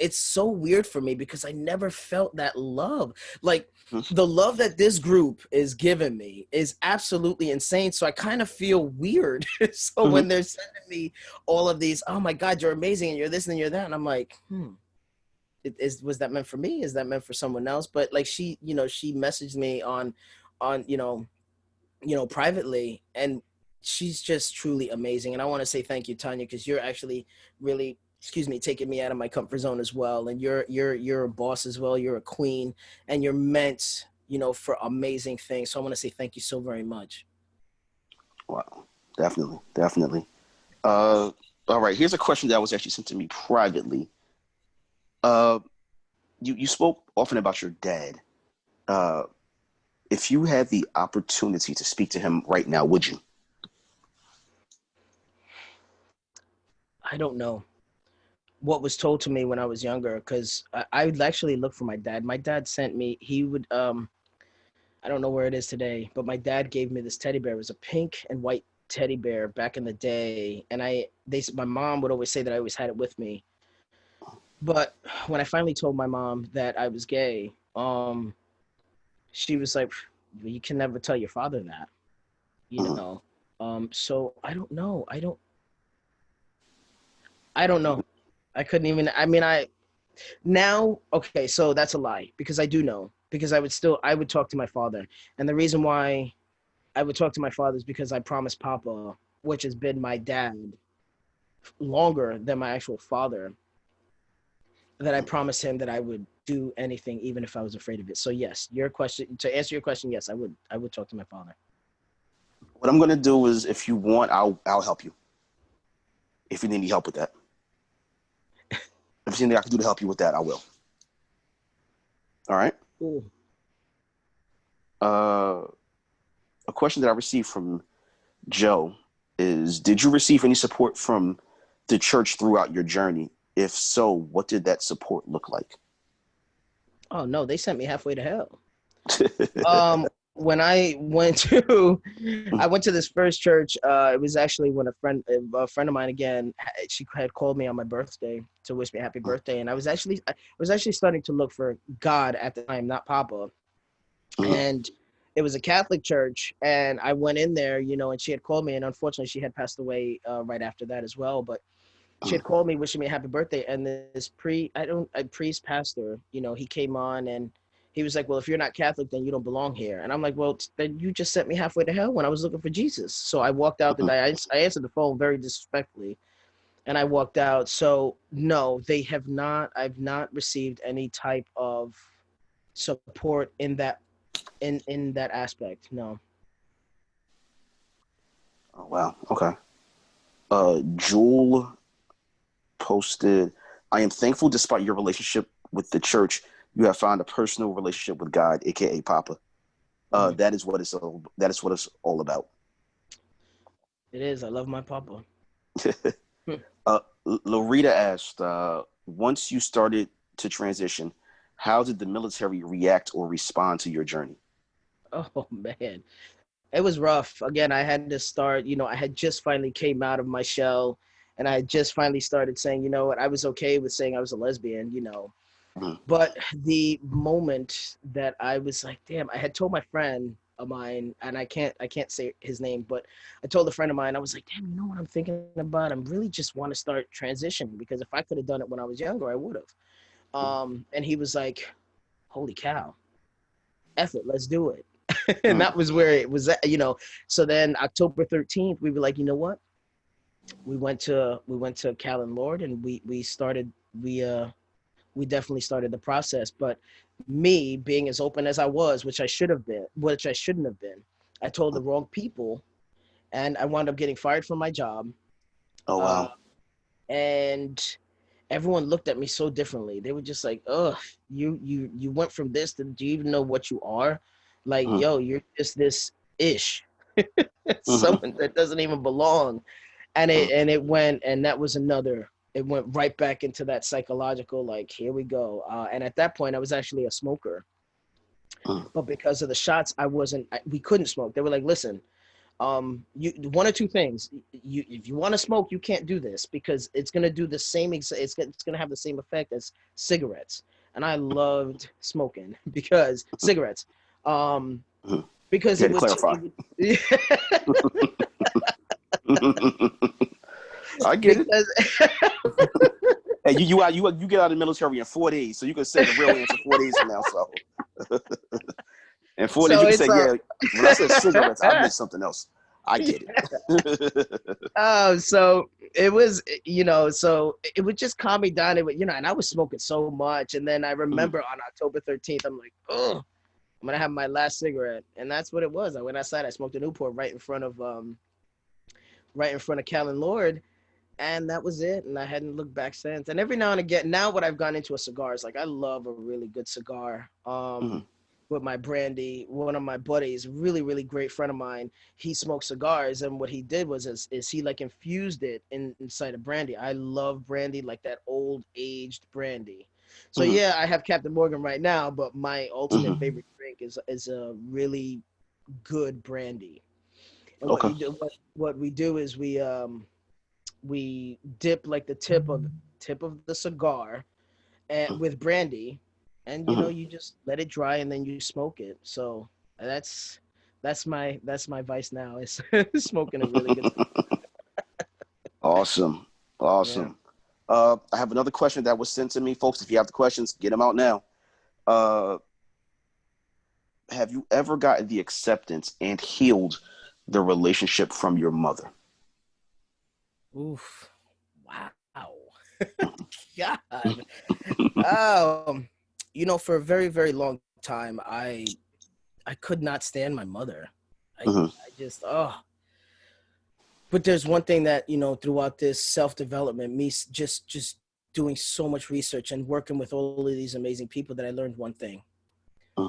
it's so weird for me because I never felt that love. Like the love that this group is giving me is absolutely insane. So I kind of feel weird. So when they're sending me all of these, oh my God, you're amazing, and you're this and you're that, and I'm like, was that meant for me? Is that meant for someone else? But like she, you know, she messaged me on, you know, privately, and she's just truly amazing. And I want to say thank you, Tanya, because you're actually really, taking me out of my comfort zone as well. And you're a boss as well. You're a queen, and you're meant, you know, for amazing things. So I want to say thank you so very much. Wow, definitely. All right, here's a question that was actually sent to me privately. You spoke often about your dad. If you had the opportunity to speak to him right now, would you? I don't know what was told to me when I was younger, because I would actually look for my dad. My dad sent me, he would, I don't know where it is today, but my dad gave me this teddy bear. It was a pink and white teddy bear back in the day. And my mom would always say that I always had it with me. But when I finally told my mom that I was gay, she was like, you can never tell your father that, you know? So I don't know. I don't know. I couldn't even, okay, so that's a lie, because I do know, because I would talk to my father. And the reason why I would talk to my father is because I promised Papa, which has been my dad longer than my actual father, that I promised him that I would do anything, even if I was afraid of it. So yes, to answer your question, yes, I would talk to my father. What I'm gonna do is, if you want, I'll help you. If you need any help with that, if there's anything I can do to help you with that, I will. All right. Cool. A question that I received from Joe is: did you receive any support from the church throughout your journey? If so, what did that support look like? Oh no, they sent me halfway to hell. When I went to this first church, it was actually when a friend of mine, again, she had called me on my birthday to wish me a happy birthday, and I was actually starting to look for God at the time, not Papa, and it was a Catholic church, and I went in there, you know, and she had called me, and unfortunately she had passed away right after that as well. But she had called me wishing me a happy birthday, and this priest pastor, you know, he came on and he was like, well, if you're not Catholic, then you don't belong here. And I'm like, well, then you just sent me halfway to hell when I was looking for Jesus. So I walked out the day. I answered the phone very disrespectfully, and I walked out. So no, they have not. I've not received any type of support in that aspect. No. Oh, wow. Okay. Jewel posted, I am thankful despite your relationship with the church, you have found a personal relationship with God, aka Papa. That is what it's all about. It is. I love my Papa. Loretta asked, once you started to transition, how did the military react or respond to your journey? Oh man, it was rough. Again, I had to start, you know, I had just finally came out of my shell, and I had just finally started saying, you know what, I was okay with saying I was a lesbian, you know. But the moment that I was like, damn, I had told my friend of mine, and I can't say his name, but I told a friend of mine, I was like, damn, you know what I'm thinking about? I really just want to start transitioning, because if I could have done it when I was younger, I would have. And he was like, holy cow, F it, let's do it. And that was where it was at, you know. So then October 13th, we were like, you know what? We went to Callan Lord, and we definitely started the process. But me being as open as I was, which I shouldn't have been, I told the wrong people, and I wound up getting fired from my job. Oh, wow. And everyone looked at me so differently. They were just like, ugh, you went from this to, do you even know what you are? Like, yo, you're just this ish. Someone that doesn't even belong. And it went, and that was another, it went right back into that psychological, like, here we go. And at that point, I was actually a smoker. But because of the shots, we couldn't smoke. They were like, listen, you one or two things. If you want to smoke, you can't do this, because it's going to do the same, it's going to have the same effect as cigarettes. And I loved smoking because cigarettes. Because it was clarify. I get it. Hey, you get out of the military in 4 days, so you can say the real answer 4 days from now. So, in 4 days, you can say, yeah. When I said cigarettes, I meant something else. I get it. So it was, you know, so it would just calm me down. It would, you know, and I was smoking so much, and then I remember on October 13th, I'm like, oh, I'm gonna have my last cigarette, and that's what it was. I went outside, I smoked a Newport right in front of Callan Lord. And that was it. And I hadn't looked back since. And every now and again, now what I've gone into a cigar is like, I love a really good cigar. With my brandy, one of my buddies, really, really great friend of mine, he smoked cigars. And what he did was is he like infused it inside of brandy. I love brandy, like that old aged brandy. So yeah, I have Captain Morgan right now, but my ultimate favorite drink is a really good brandy. And what we do is we dip like the tip of the cigar and with brandy, and you know, you just let it dry and then you smoke it. So that's my vice now, is smoking a really good cigar. Awesome. Yeah. I have another question that was sent to me, folks. If you have the questions, get them out now. Have you ever gotten the acceptance and healed the relationship from your mother? Oof. Wow. God. You know, for a very, very long time, I could not stand my mother. I just, But there's one thing that, you know, throughout this self-development, me just doing so much research and working with all of these amazing people, that I learned one thing.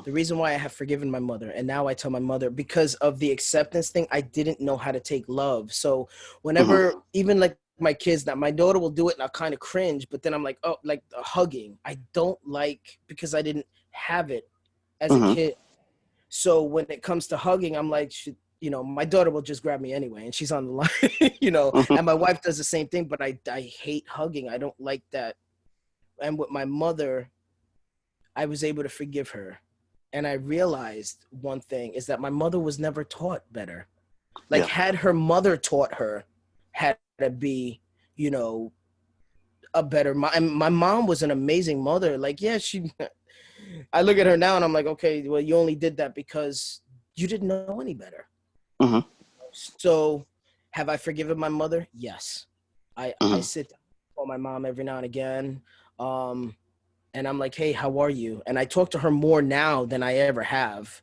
The reason why I have forgiven my mother, and now I tell my mother, because of the acceptance thing, I didn't know how to take love. So whenever, even like my kids, now my daughter will do it and I'll kind of cringe, but then I'm like, oh, like hugging. I don't like, because I didn't have it as a kid. So when it comes to hugging, I'm like, you know, my daughter will just grab me anyway, and she's on the line, you know, and my wife does the same thing, but I hate hugging. I don't like that. And with my mother, I was able to forgive her. And I realized one thing is that my mother was never taught better. Like, had her mother taught her how to be, you know, a better mom. My mom was an amazing mother. Like, yeah, I look at her now and I'm like, okay, well, you only did that because you didn't know any better. Mm-hmm. So have I forgiven my mother? Yes. I Mm-hmm. sit down with my mom every now and again. And I'm like, hey, how are you? And I talk to her more now than I ever have.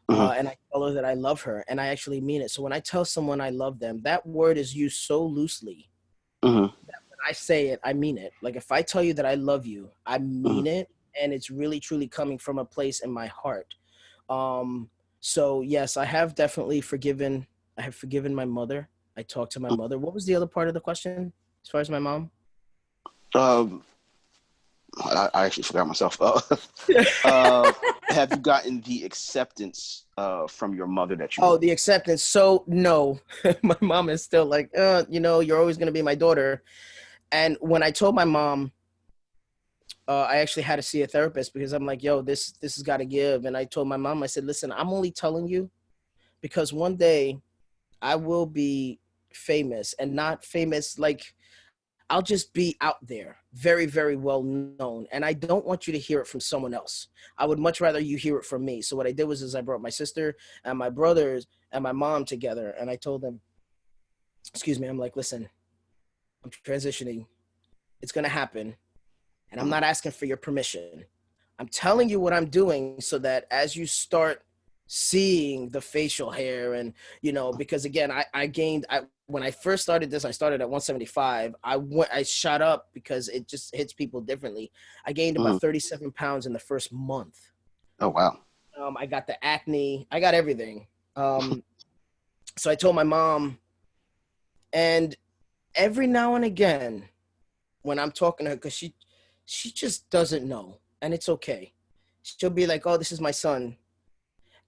Mm-hmm. And I tell her that I love her, and I actually mean it. So when I tell someone I love them, that word is used so loosely. Mm-hmm. When I say it, I mean it. Like if I tell you that I love you, I mean it, and it's really truly coming from a place in my heart. So yes, I have definitely forgiven. I have forgiven my mother. I talked to my mother. What was the other part of the question as far as my mom? I actually forgot myself. Have you gotten the acceptance from your mother that you Oh, want? the acceptance. So no, my mom is still like, you're always going to be my daughter. And when I told my mom, I actually had to see a therapist because I'm like, yo, this has got to give. And I told my mom, I said, listen, I'm only telling you because one day I will be famous, and not famous like I'll just be out there, very, very well known. And I don't want you to hear it from someone else. I would much rather you hear it from me. So what I did was I brought my sister and my brothers and my mom together. And I told them, excuse me, I'm like, listen, I'm transitioning. It's going to happen. And I'm not asking for your permission. I'm telling you what I'm doing so that as you start seeing the facial hair and, because again, when I first started this, I started at 175. I shot up because it just hits people differently. I gained about 37 pounds in the first month. Oh, wow. I got the acne. I got everything. So I told my mom, and every now and again, when I'm talking to her, because she just doesn't know, and it's okay. She'll be like, oh, this is my son.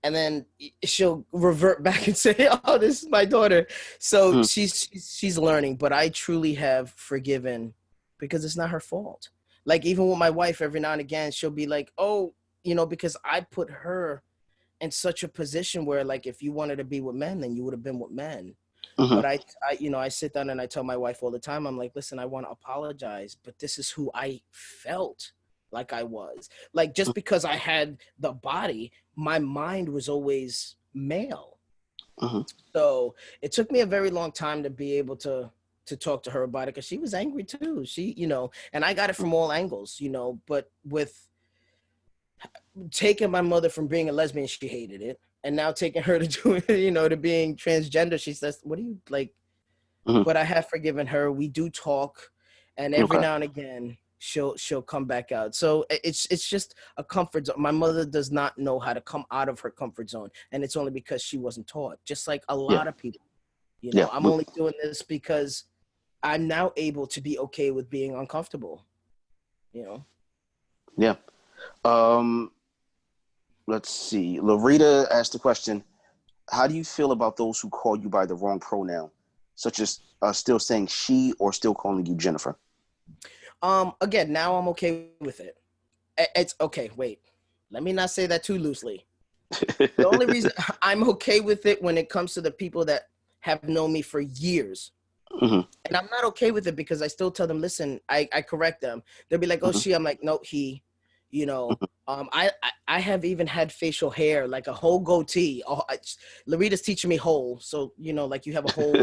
And then she'll revert back and say, oh, this is my daughter. So she's learning, but I truly have forgiven because it's not her fault. Like even with my wife, every now and again, she'll be like, oh, because I put her in such a position where like, if you wanted to be with men, then you would have been with men. Mm-hmm. But I sit down and I tell my wife all the time, I'm like, listen, I want to apologize, but this is who I felt like I was. Like just because I had the body, my mind was always male. Mm-hmm. So it took me a very long time to be able to talk to her about it because she was angry too. She, and I got it from all angles, but with taking my mother from being a lesbian, she hated it. And now taking her to doing, to being transgender, she says, what do you like? Mm-hmm. But I have forgiven her. We do talk, and every now and again she'll come back out. So it's just a comfort zone. My mother does not know how to come out of her comfort zone, and it's only because she wasn't taught. Just like a lot of people, I'm only doing this because I'm now able to be okay with being uncomfortable. Yeah. Let's see. Larita asked the question, how do you feel about those who call you by the wrong pronoun, such as still saying she or still calling you Jennifer? Again, now I'm okay with it. It's okay. Wait, let me not say that too loosely. The only reason I'm okay with it when it comes to the people that have known me for years. Mm-hmm. And I'm not okay with it because I still tell them, listen, I correct them. They'll be like, oh, she. I'm like, no, he. I have even had facial hair, like a whole goatee. Larita's teaching me whole. So, like you have a whole.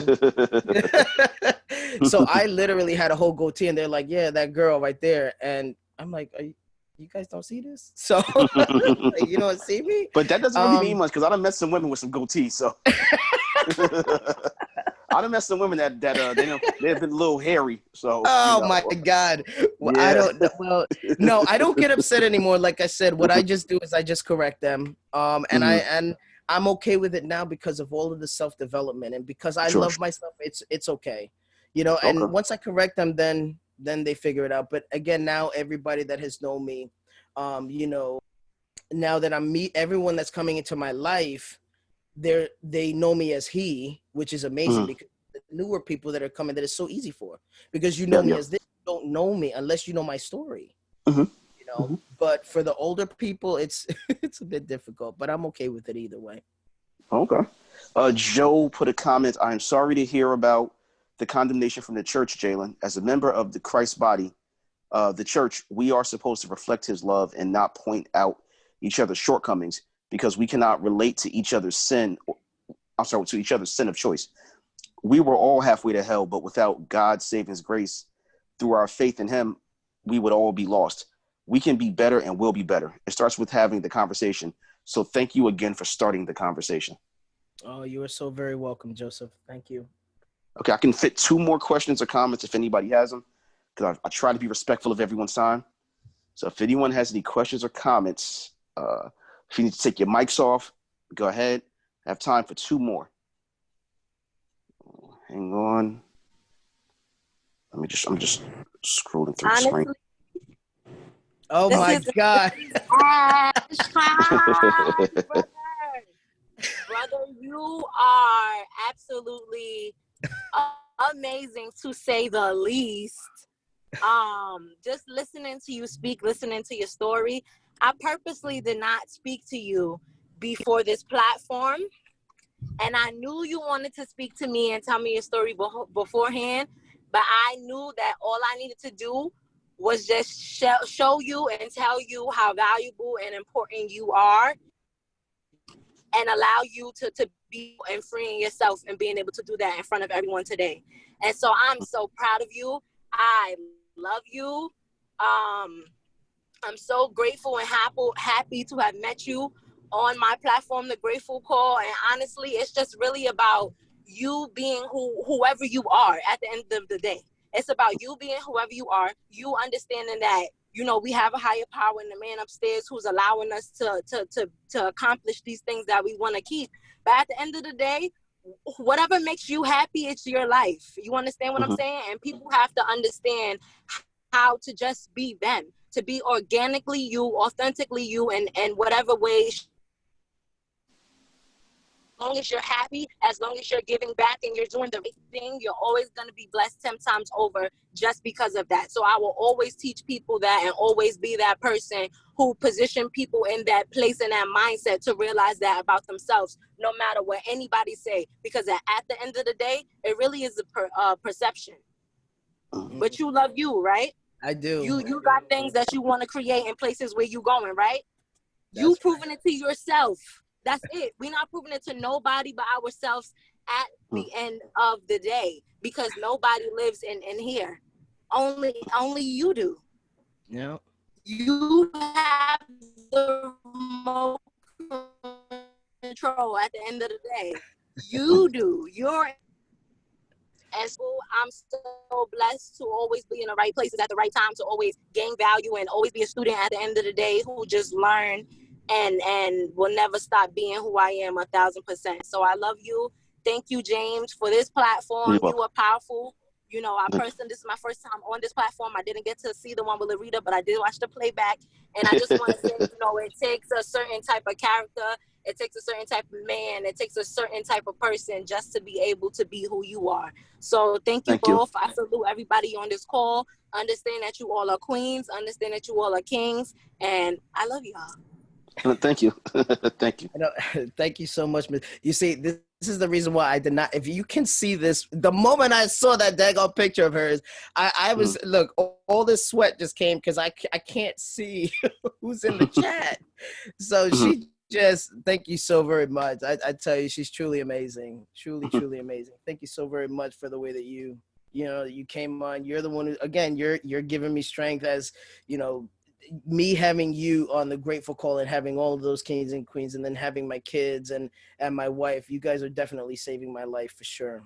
So I literally had a whole goatee and they're like, yeah, that girl right there. And I'm like, you guys don't see this? So like, you don't see me? But that doesn't really mean much because I done met some women with some goatees. So I done met some women that they've been a little hairy. So my God. Well, yeah. I don't get upset anymore. Like I said, what I just do is I just correct them. And I'm okay with it now because of all of the self-development and because I love myself. It's okay. And once I correct them, then they figure it out. But again, now everybody that has known me, now that everyone that's coming into my life, they know me as he, which is amazing because the newer people that are coming, that is so easy for, because me as this, you don't know me unless you know my story. But for the older people, it's it's a bit difficult, but I'm okay with it either way. Okay. Joe put a comment, I'm sorry to hear about the condemnation from the church, Jalen. As a member of the Christ body, the church, we are supposed to reflect his love and not point out each other's shortcomings, because we cannot relate to each other's sin. To each other's sin of choice. We were all halfway to hell, but without God's saving grace through our faith in him, we would all be lost. We can be better and will be better. It starts with having the conversation. So thank you again for starting the conversation. Oh, you are so very welcome, Joseph. Thank you. Okay, I can fit 2 more questions or comments if anybody has them, because I try to be respectful of everyone's time. So if anyone has any questions or comments, if you need to take your mics off, go ahead. I have time for 2 more. Hang on. I'm just scrolling through the screen. Oh my God. Brother, you are absolutely amazing, to say the least. Just listening to you speak, listening to your story. I purposely did not speak to you before this platform, and I knew you wanted to speak to me and tell me your story beforehand, but I knew that all I needed to do was just show you and tell you how valuable and important you are, and allow you to be and freeing yourself and being able to do that in front of everyone today. And so I'm so proud of you. I love you. I'm so grateful and happy to have met you on my platform, The Grateful Call. And honestly, it's just really about you being whoever you are at the end of the day. It's about you being whoever you are, you understanding that, you know, we have a higher power in the man upstairs who's allowing us to accomplish these things that we want to keep. But at the end of the day, whatever makes you happy, it's your life. You understand what I'm saying? And people have to understand how to just be them, to be organically you, authentically you, and whatever way. As long as you're happy, as long as you're giving back and you're doing the right thing, you're always going to be blessed 10 times over just because of that. So I will always teach people that, and always be that person who position people in that place and that mindset to realize that about themselves, no matter what anybody say, because at the end of the day, it really is a perception. But you love you, right? I do. You got things that you want to create in places where you going, right? You proving it to yourself. That's it. We're not proving it to nobody but ourselves at the end of the day, because nobody lives in here. Only you do. Yeah. You have the remote control at the end of the day. You do. And so I'm so blessed to always be in the right places at the right time, to always gain value and always be a student at the end of the day who just learn and will never stop being who I am 1,000%. So I love you. Thank you, James, for this platform. You are powerful. You know, this is my first time on this platform. I didn't get to see the one with Larita, but I did watch the playback. And I just want to say, you know, it takes a certain type of character. It takes a certain type of man. It takes a certain type of person just to be able to be who you are. So thank you both. I salute everybody on this call. Understand that you all are queens. Understand that you all are kings. And I love y'all. Thank you. Thank you. Thank you so much. You see, this is the reason why I did not, if you can see this, the moment I saw that daggone picture of hers, I was, look, all this sweat just came because I can't see who's in the chat. So she just, thank you so very much. I tell you, she's truly amazing. Truly, truly amazing. Thank you so very much for the way that you came on. You're the one who, again, you're giving me strength, as, you know, me having you on the Grateful Call and having all of those kings and queens, and then having my kids and my wife. You guys are definitely saving my life for sure.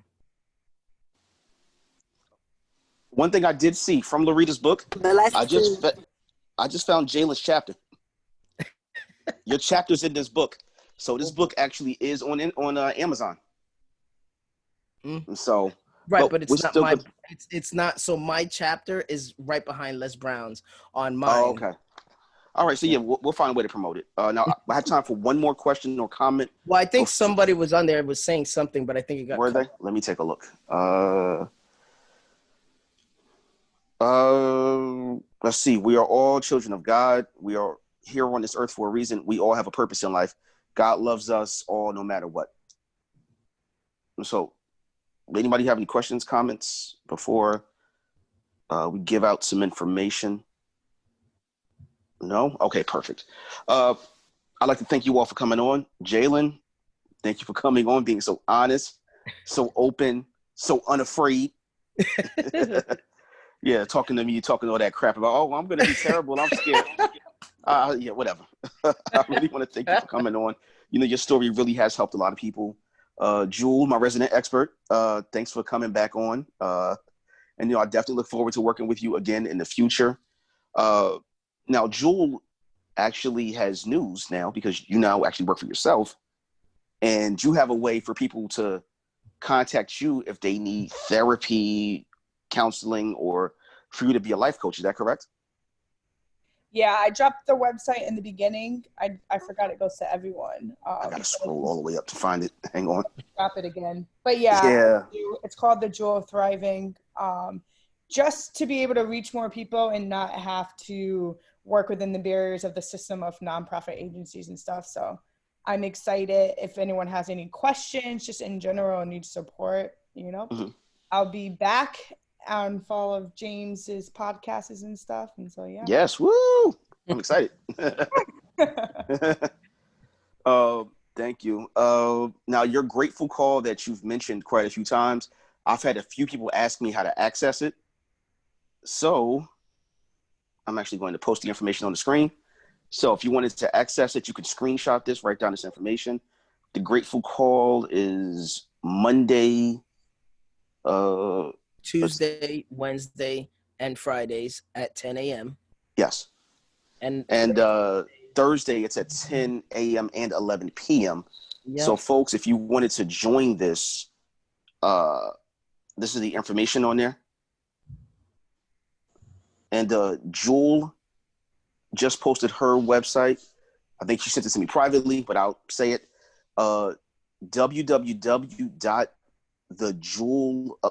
One thing I did see from Larita's book, I just found Jalen's chapter. Your chapter's in this book. So this book actually is on Amazon. So right, but it's not my. It's not. So my chapter is right behind Les Brown's on mine. Oh, okay. All right. So yeah, we'll find a way to promote it. Now I have time for one more question or comment. Well, I think somebody was on there was saying something, but I think it got. Were they? Let me take a look. Let's see. We are all children of God. We are here on this earth for a reason. We all have a purpose in life. God loves us all, no matter what. So Anybody have any questions, comments before we give out some information? No? Okay, perfect. I'd like to thank you all for coming on. Jalen, thank you for coming on, being so honest, so open, so unafraid. Yeah, talking to me, talking all that crap about, oh, I'm going to be terrible, I'm scared. Yeah, whatever. I really want to thank you for coming on. You know, your story really has helped a lot of people. Jewel, my resident expert, thanks for coming back on. And, you know, I definitely look forward to working with you again in the future. Now, Jewel actually has news now because you now actually work for yourself. And you have a way for people to contact you if they need therapy, counseling, or for you to be a life coach. Is that correct? Yeah, I dropped the website in the beginning. I forgot it goes to everyone. I gotta scroll all the way up to find it. Hang on. Drop it again. But yeah, it's called The Jewel of Thriving. Just to be able to reach more people and not have to work within the barriers of the system of nonprofit agencies and stuff. So I'm excited. If anyone has any questions, just in general, and needs support, you know, I'll be back on fall of James's podcasts and stuff. And so, yeah. Yes. Woo. I'm excited. Thank you. Now, your Grateful Call that you've mentioned quite a few times, I've had a few people ask me how to access it. So I'm actually going to post the information on the screen. So if you wanted to access it, you could screenshot this, write down this information. The Grateful Call is Monday, Tuesday, Wednesday, and Fridays at 10 a.m. Yes. And Thursday, it's at 10 a.m. and 11 p.m. Yep. So, folks, if you wanted to join this, this is the information on there. And Jewel just posted her website. I think she sent it to me privately, but I'll say it. www.thejewel.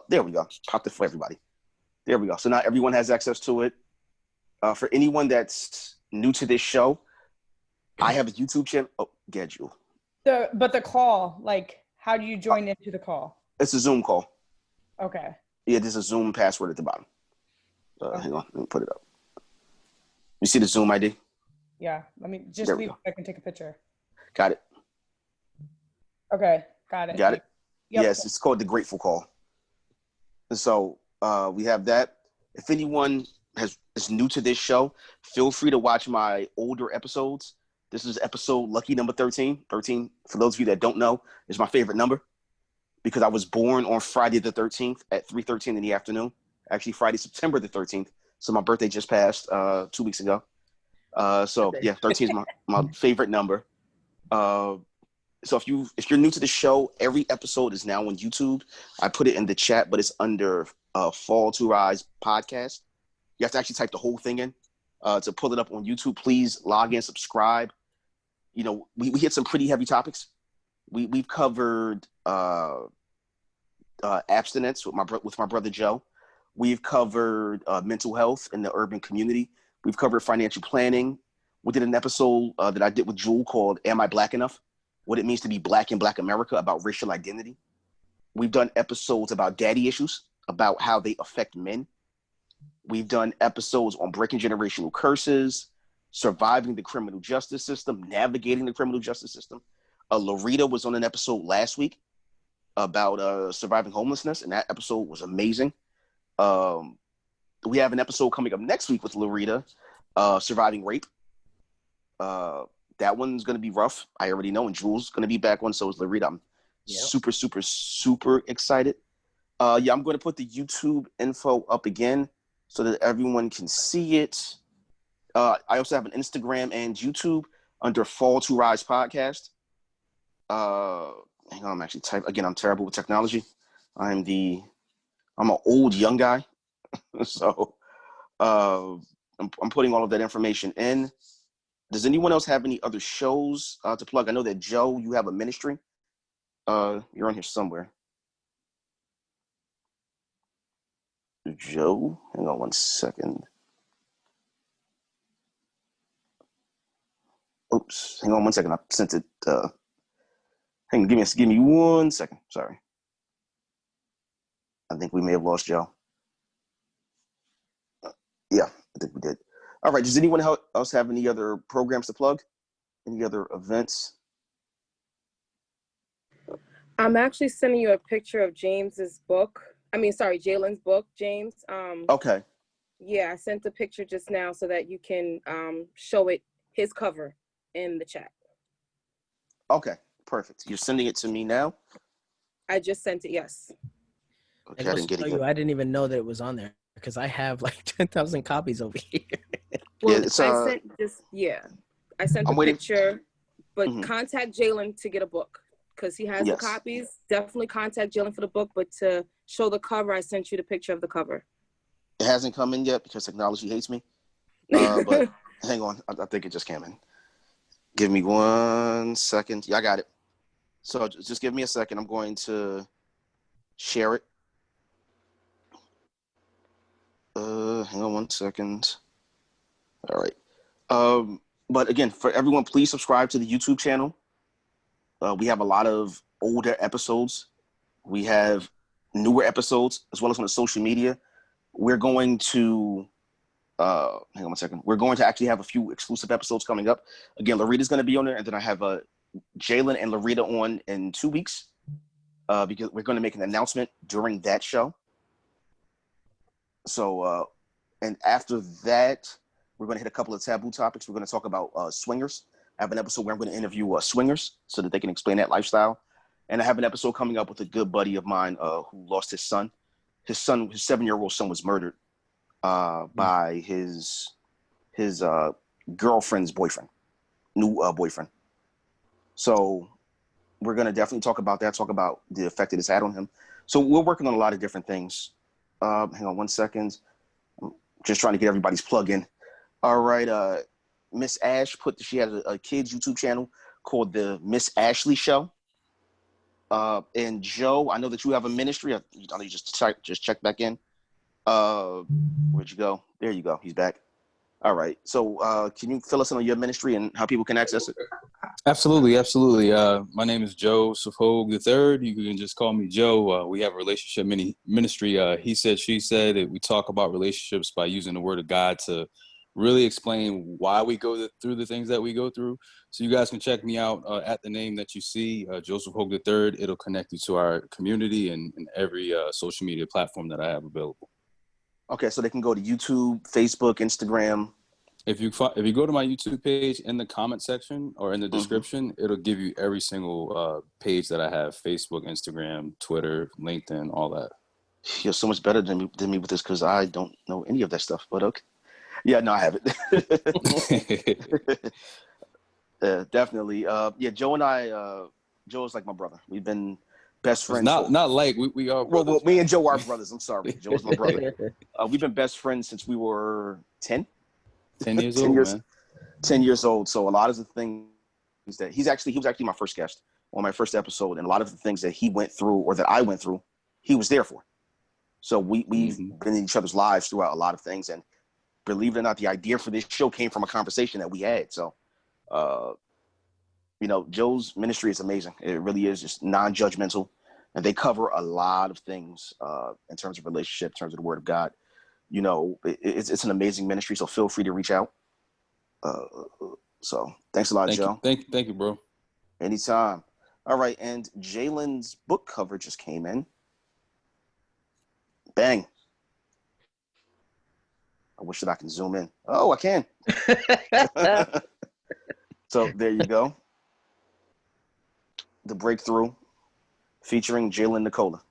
There we go. Popped it for everybody. There we go. So now everyone has access to it. For anyone that's new to this show, I have a YouTube channel. Oh, get Jewel. But the call, like, how do you join into the call? It's a Zoom call. Okay. Yeah, there's a Zoom password at the bottom. Hang on, let me put it up. You see the Zoom ID? Yeah, let me just leave so I can take a picture. Got it. Okay, got it. Got it? Yep. Yes, it's called The Grateful Call. And so we have that. If anyone is new to this show, feel free to watch my older episodes. This is episode lucky number 13. 13, for those of you that don't know, is my favorite number because I was born on Friday the 13th at 3:13 in the afternoon. Actually, Friday, September the 13th. So my birthday just passed 2 weeks ago. So yeah, 13 is my favorite number. So if you're new to the show, every episode is now on YouTube. I put it in the chat, but it's under Fall to Rise podcast. You have to actually type the whole thing in to pull it up on YouTube. Please log in, subscribe. You know, we hit some pretty heavy topics. We've covered abstinence with my brother Joe. We've covered mental health in the urban community. We've covered financial planning. We did an episode that I did with Jewel called Am I Black Enough? What it means to be Black in Black America, about racial identity. We've done episodes about daddy issues, about how they affect men. We've done episodes on breaking generational curses, surviving the criminal justice system, navigating the criminal justice system. Loretta was on an episode last week about surviving homelessness, and that episode was amazing. We have an episode coming up next week with Loretta, surviving rape. That one's going to be rough. I already know, and Jewel's going to be back on, so is Loretta. I'm super, super, super excited. Yeah, I'm going to put the YouTube info up again so that everyone can see it. I also have an Instagram and YouTube under Fall to Rise podcast. Hang on, I'm actually typing. Again, I'm terrible with technology. I'm an old young guy. So I'm putting all of that information in. Does anyone else have any other shows to plug? I know that Joe, you have a ministry. You're on here somewhere. Joe, hang on one second. Oops, hang on one second. I sent it. Hang on, give me 1 second. Sorry. I think we may have lost Joe. Yeah, I think we did. All right. Does anyone else have any other programs to plug? Any other events? I'm actually sending you a picture of James's book. Jalen's book, James. Okay. Yeah, I sent a picture just now so that you can show it, his cover, in the chat. Okay, perfect. You're sending it to me now? I just sent it, yes. Okay, And I also didn't get it tell yet. you, I didn't even know that it was on there because I have like 10,000 copies over here. Well, Yeah, it's, I sent I'm the waiting. picture, but Mhm. contact Jalen to get a book because he has the Yes. copies. Definitely contact Jalen for the book, but to show the cover, I sent you the picture of the cover. It hasn't come in yet because technology hates me. But hang on, I think it just came in. Give me 1 second. Yeah, I got it. So just give me a second. I'm going to share it. Hang on 1 second. All right. But again, for everyone, please subscribe to the YouTube channel. We have a lot of older episodes. We have newer episodes as well as on the social media. We're going to hang on 1 second. We're going to actually have a few exclusive episodes coming up. Again, Larita's going to be on there, and then I have Jalen and Larita on in 2 weeks because we're going to make an announcement during that show. So, and after that, we're going to hit a couple of taboo topics. We're going to talk about swingers. I have an episode where I'm going to interview swingers so that they can explain that lifestyle. And I have an episode coming up with a good buddy of mine who lost his son. His 7-year-old son was murdered by his girlfriend's boyfriend, new boyfriend. So we're going to definitely talk about that, talk about the effect it has had on him. So we're working on a lot of different things. Hang on 1 second. I'm just trying to get everybody's plug in. All right. Miss Ash she has a kids YouTube channel called the Miss Ashley Show. And Joe, I know that you have a ministry. I know you just check back in. Where'd you go? There you go. He's back. All right. So can you fill us in on your ministry and how people can access it? Absolutely. My name is Joe Suffolk III. You can just call me Joe. We have a relationship ministry. He said, she said that we talk about relationships by using the word of God to really explain why we go through the things that we go through. So you guys can check me out at the name that you see, Joseph Hogue III. It'll connect you to our community and every social media platform that I have available. Okay, so they can go to YouTube, Facebook, Instagram. If you go to my YouTube page, in the comment section or in the description, it'll give you every single page that I have: Facebook, Instagram, Twitter, LinkedIn, all that. You're so much better than me with this because I don't know any of that stuff. But okay, yeah, no, I have it. Definitely. Yeah, Joe and I. Joe is like my brother. We've been best friends. Not like we are. Brothers, well, me and Joe are brothers. I'm sorry, Joe is my brother. We've been best friends since we were 10. 10 years old, man. 10 years old. So a lot of the things that he was actually my first guest on my first episode, and a lot of the things that he went through or that I went through, he was there for. So we've been in each other's lives throughout a lot of things, and believe it or not, the idea for this show came from a conversation that we had. So, Joe's ministry is amazing. It really is just non-judgmental, and they cover a lot of things in terms of relationship, in terms of the Word of God. It's an amazing ministry, so feel free to reach out. So thanks a lot, Joe. Thank you, bro. Anytime. All right, and Jalen's book cover just came in. Bang. I wish that I can zoom in. Oh, I can. So there you go. The Breakthrough featuring Jalen Nicola.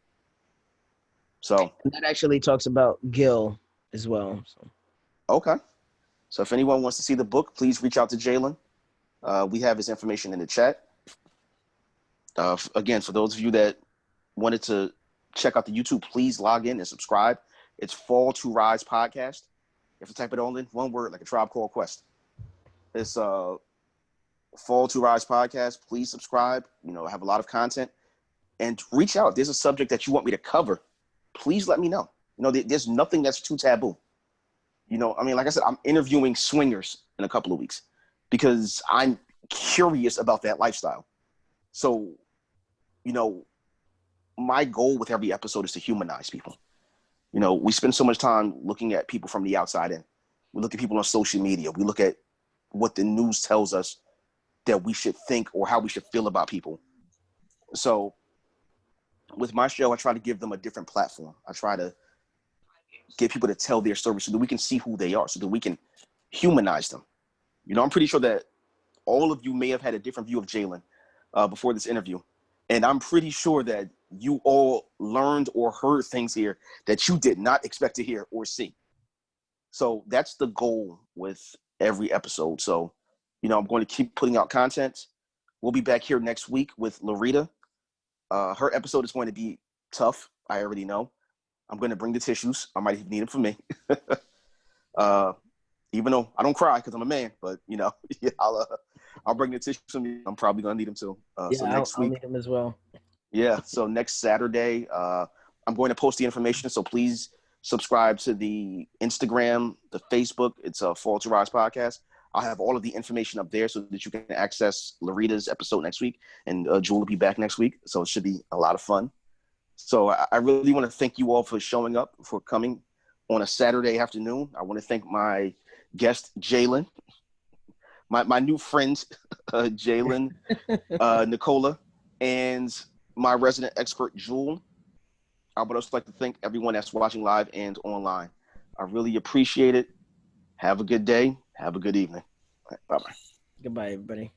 So And that actually talks about Gil as well. So. Okay. So if anyone wants to see the book, please reach out to Jalen. We have his information in the chat. Again, for those of you that wanted to check out the YouTube, please log in and subscribe. It's Fall to Rise podcast. If you type it all in one word, like a Tribe Called Quest. It's Fall to Rise podcast. Please subscribe. I have a lot of content. And reach out. If there's a subject that you want me to cover, please let me know. There's nothing that's too taboo. Like I said, I'm interviewing swingers in a couple of weeks because I'm curious about that lifestyle. So, my goal with every episode is to humanize people. You know, we spend so much time looking at people from the outside in. We look at people on social media. We look at what the news tells us that we should think or how we should feel about people. So with my show, I try to give them a different platform. I try to get people to tell their story so that we can see who they are, so that we can humanize them. You know, I'm pretty sure that all of you may have had a different view of Jalen before this interview. And I'm pretty sure that you all learned or heard things here that you did not expect to hear or see. So that's the goal with every episode. So, you know, I'm going to keep putting out content. We'll be back here next week with Larita. Her episode is going to be tough. I already know. I'm going to bring the tissues. I might need them for me. Even though I don't cry because I'm a man, but you know, yeah, I'll bring the tissues for me. I'm probably going to need them too. Yeah, so next I'll week, need them as well. yeah. So next Saturday, I'm going to post the information. So please subscribe to the Instagram, the Facebook. It's a Fall to Rise podcast. I'll have all of the information up there so that you can access Larita's episode next week, and Jewel will be back next week. So it should be a lot of fun. So I really want to thank you all for showing up, for coming on a Saturday afternoon. I want to thank my guest, Jalen, my new friend, Jalen, Nicola, and my resident expert, Jewel. I would also like to thank everyone that's watching live and online. I really appreciate it. Have a good day. Have a good evening. Bye-bye. Goodbye, everybody.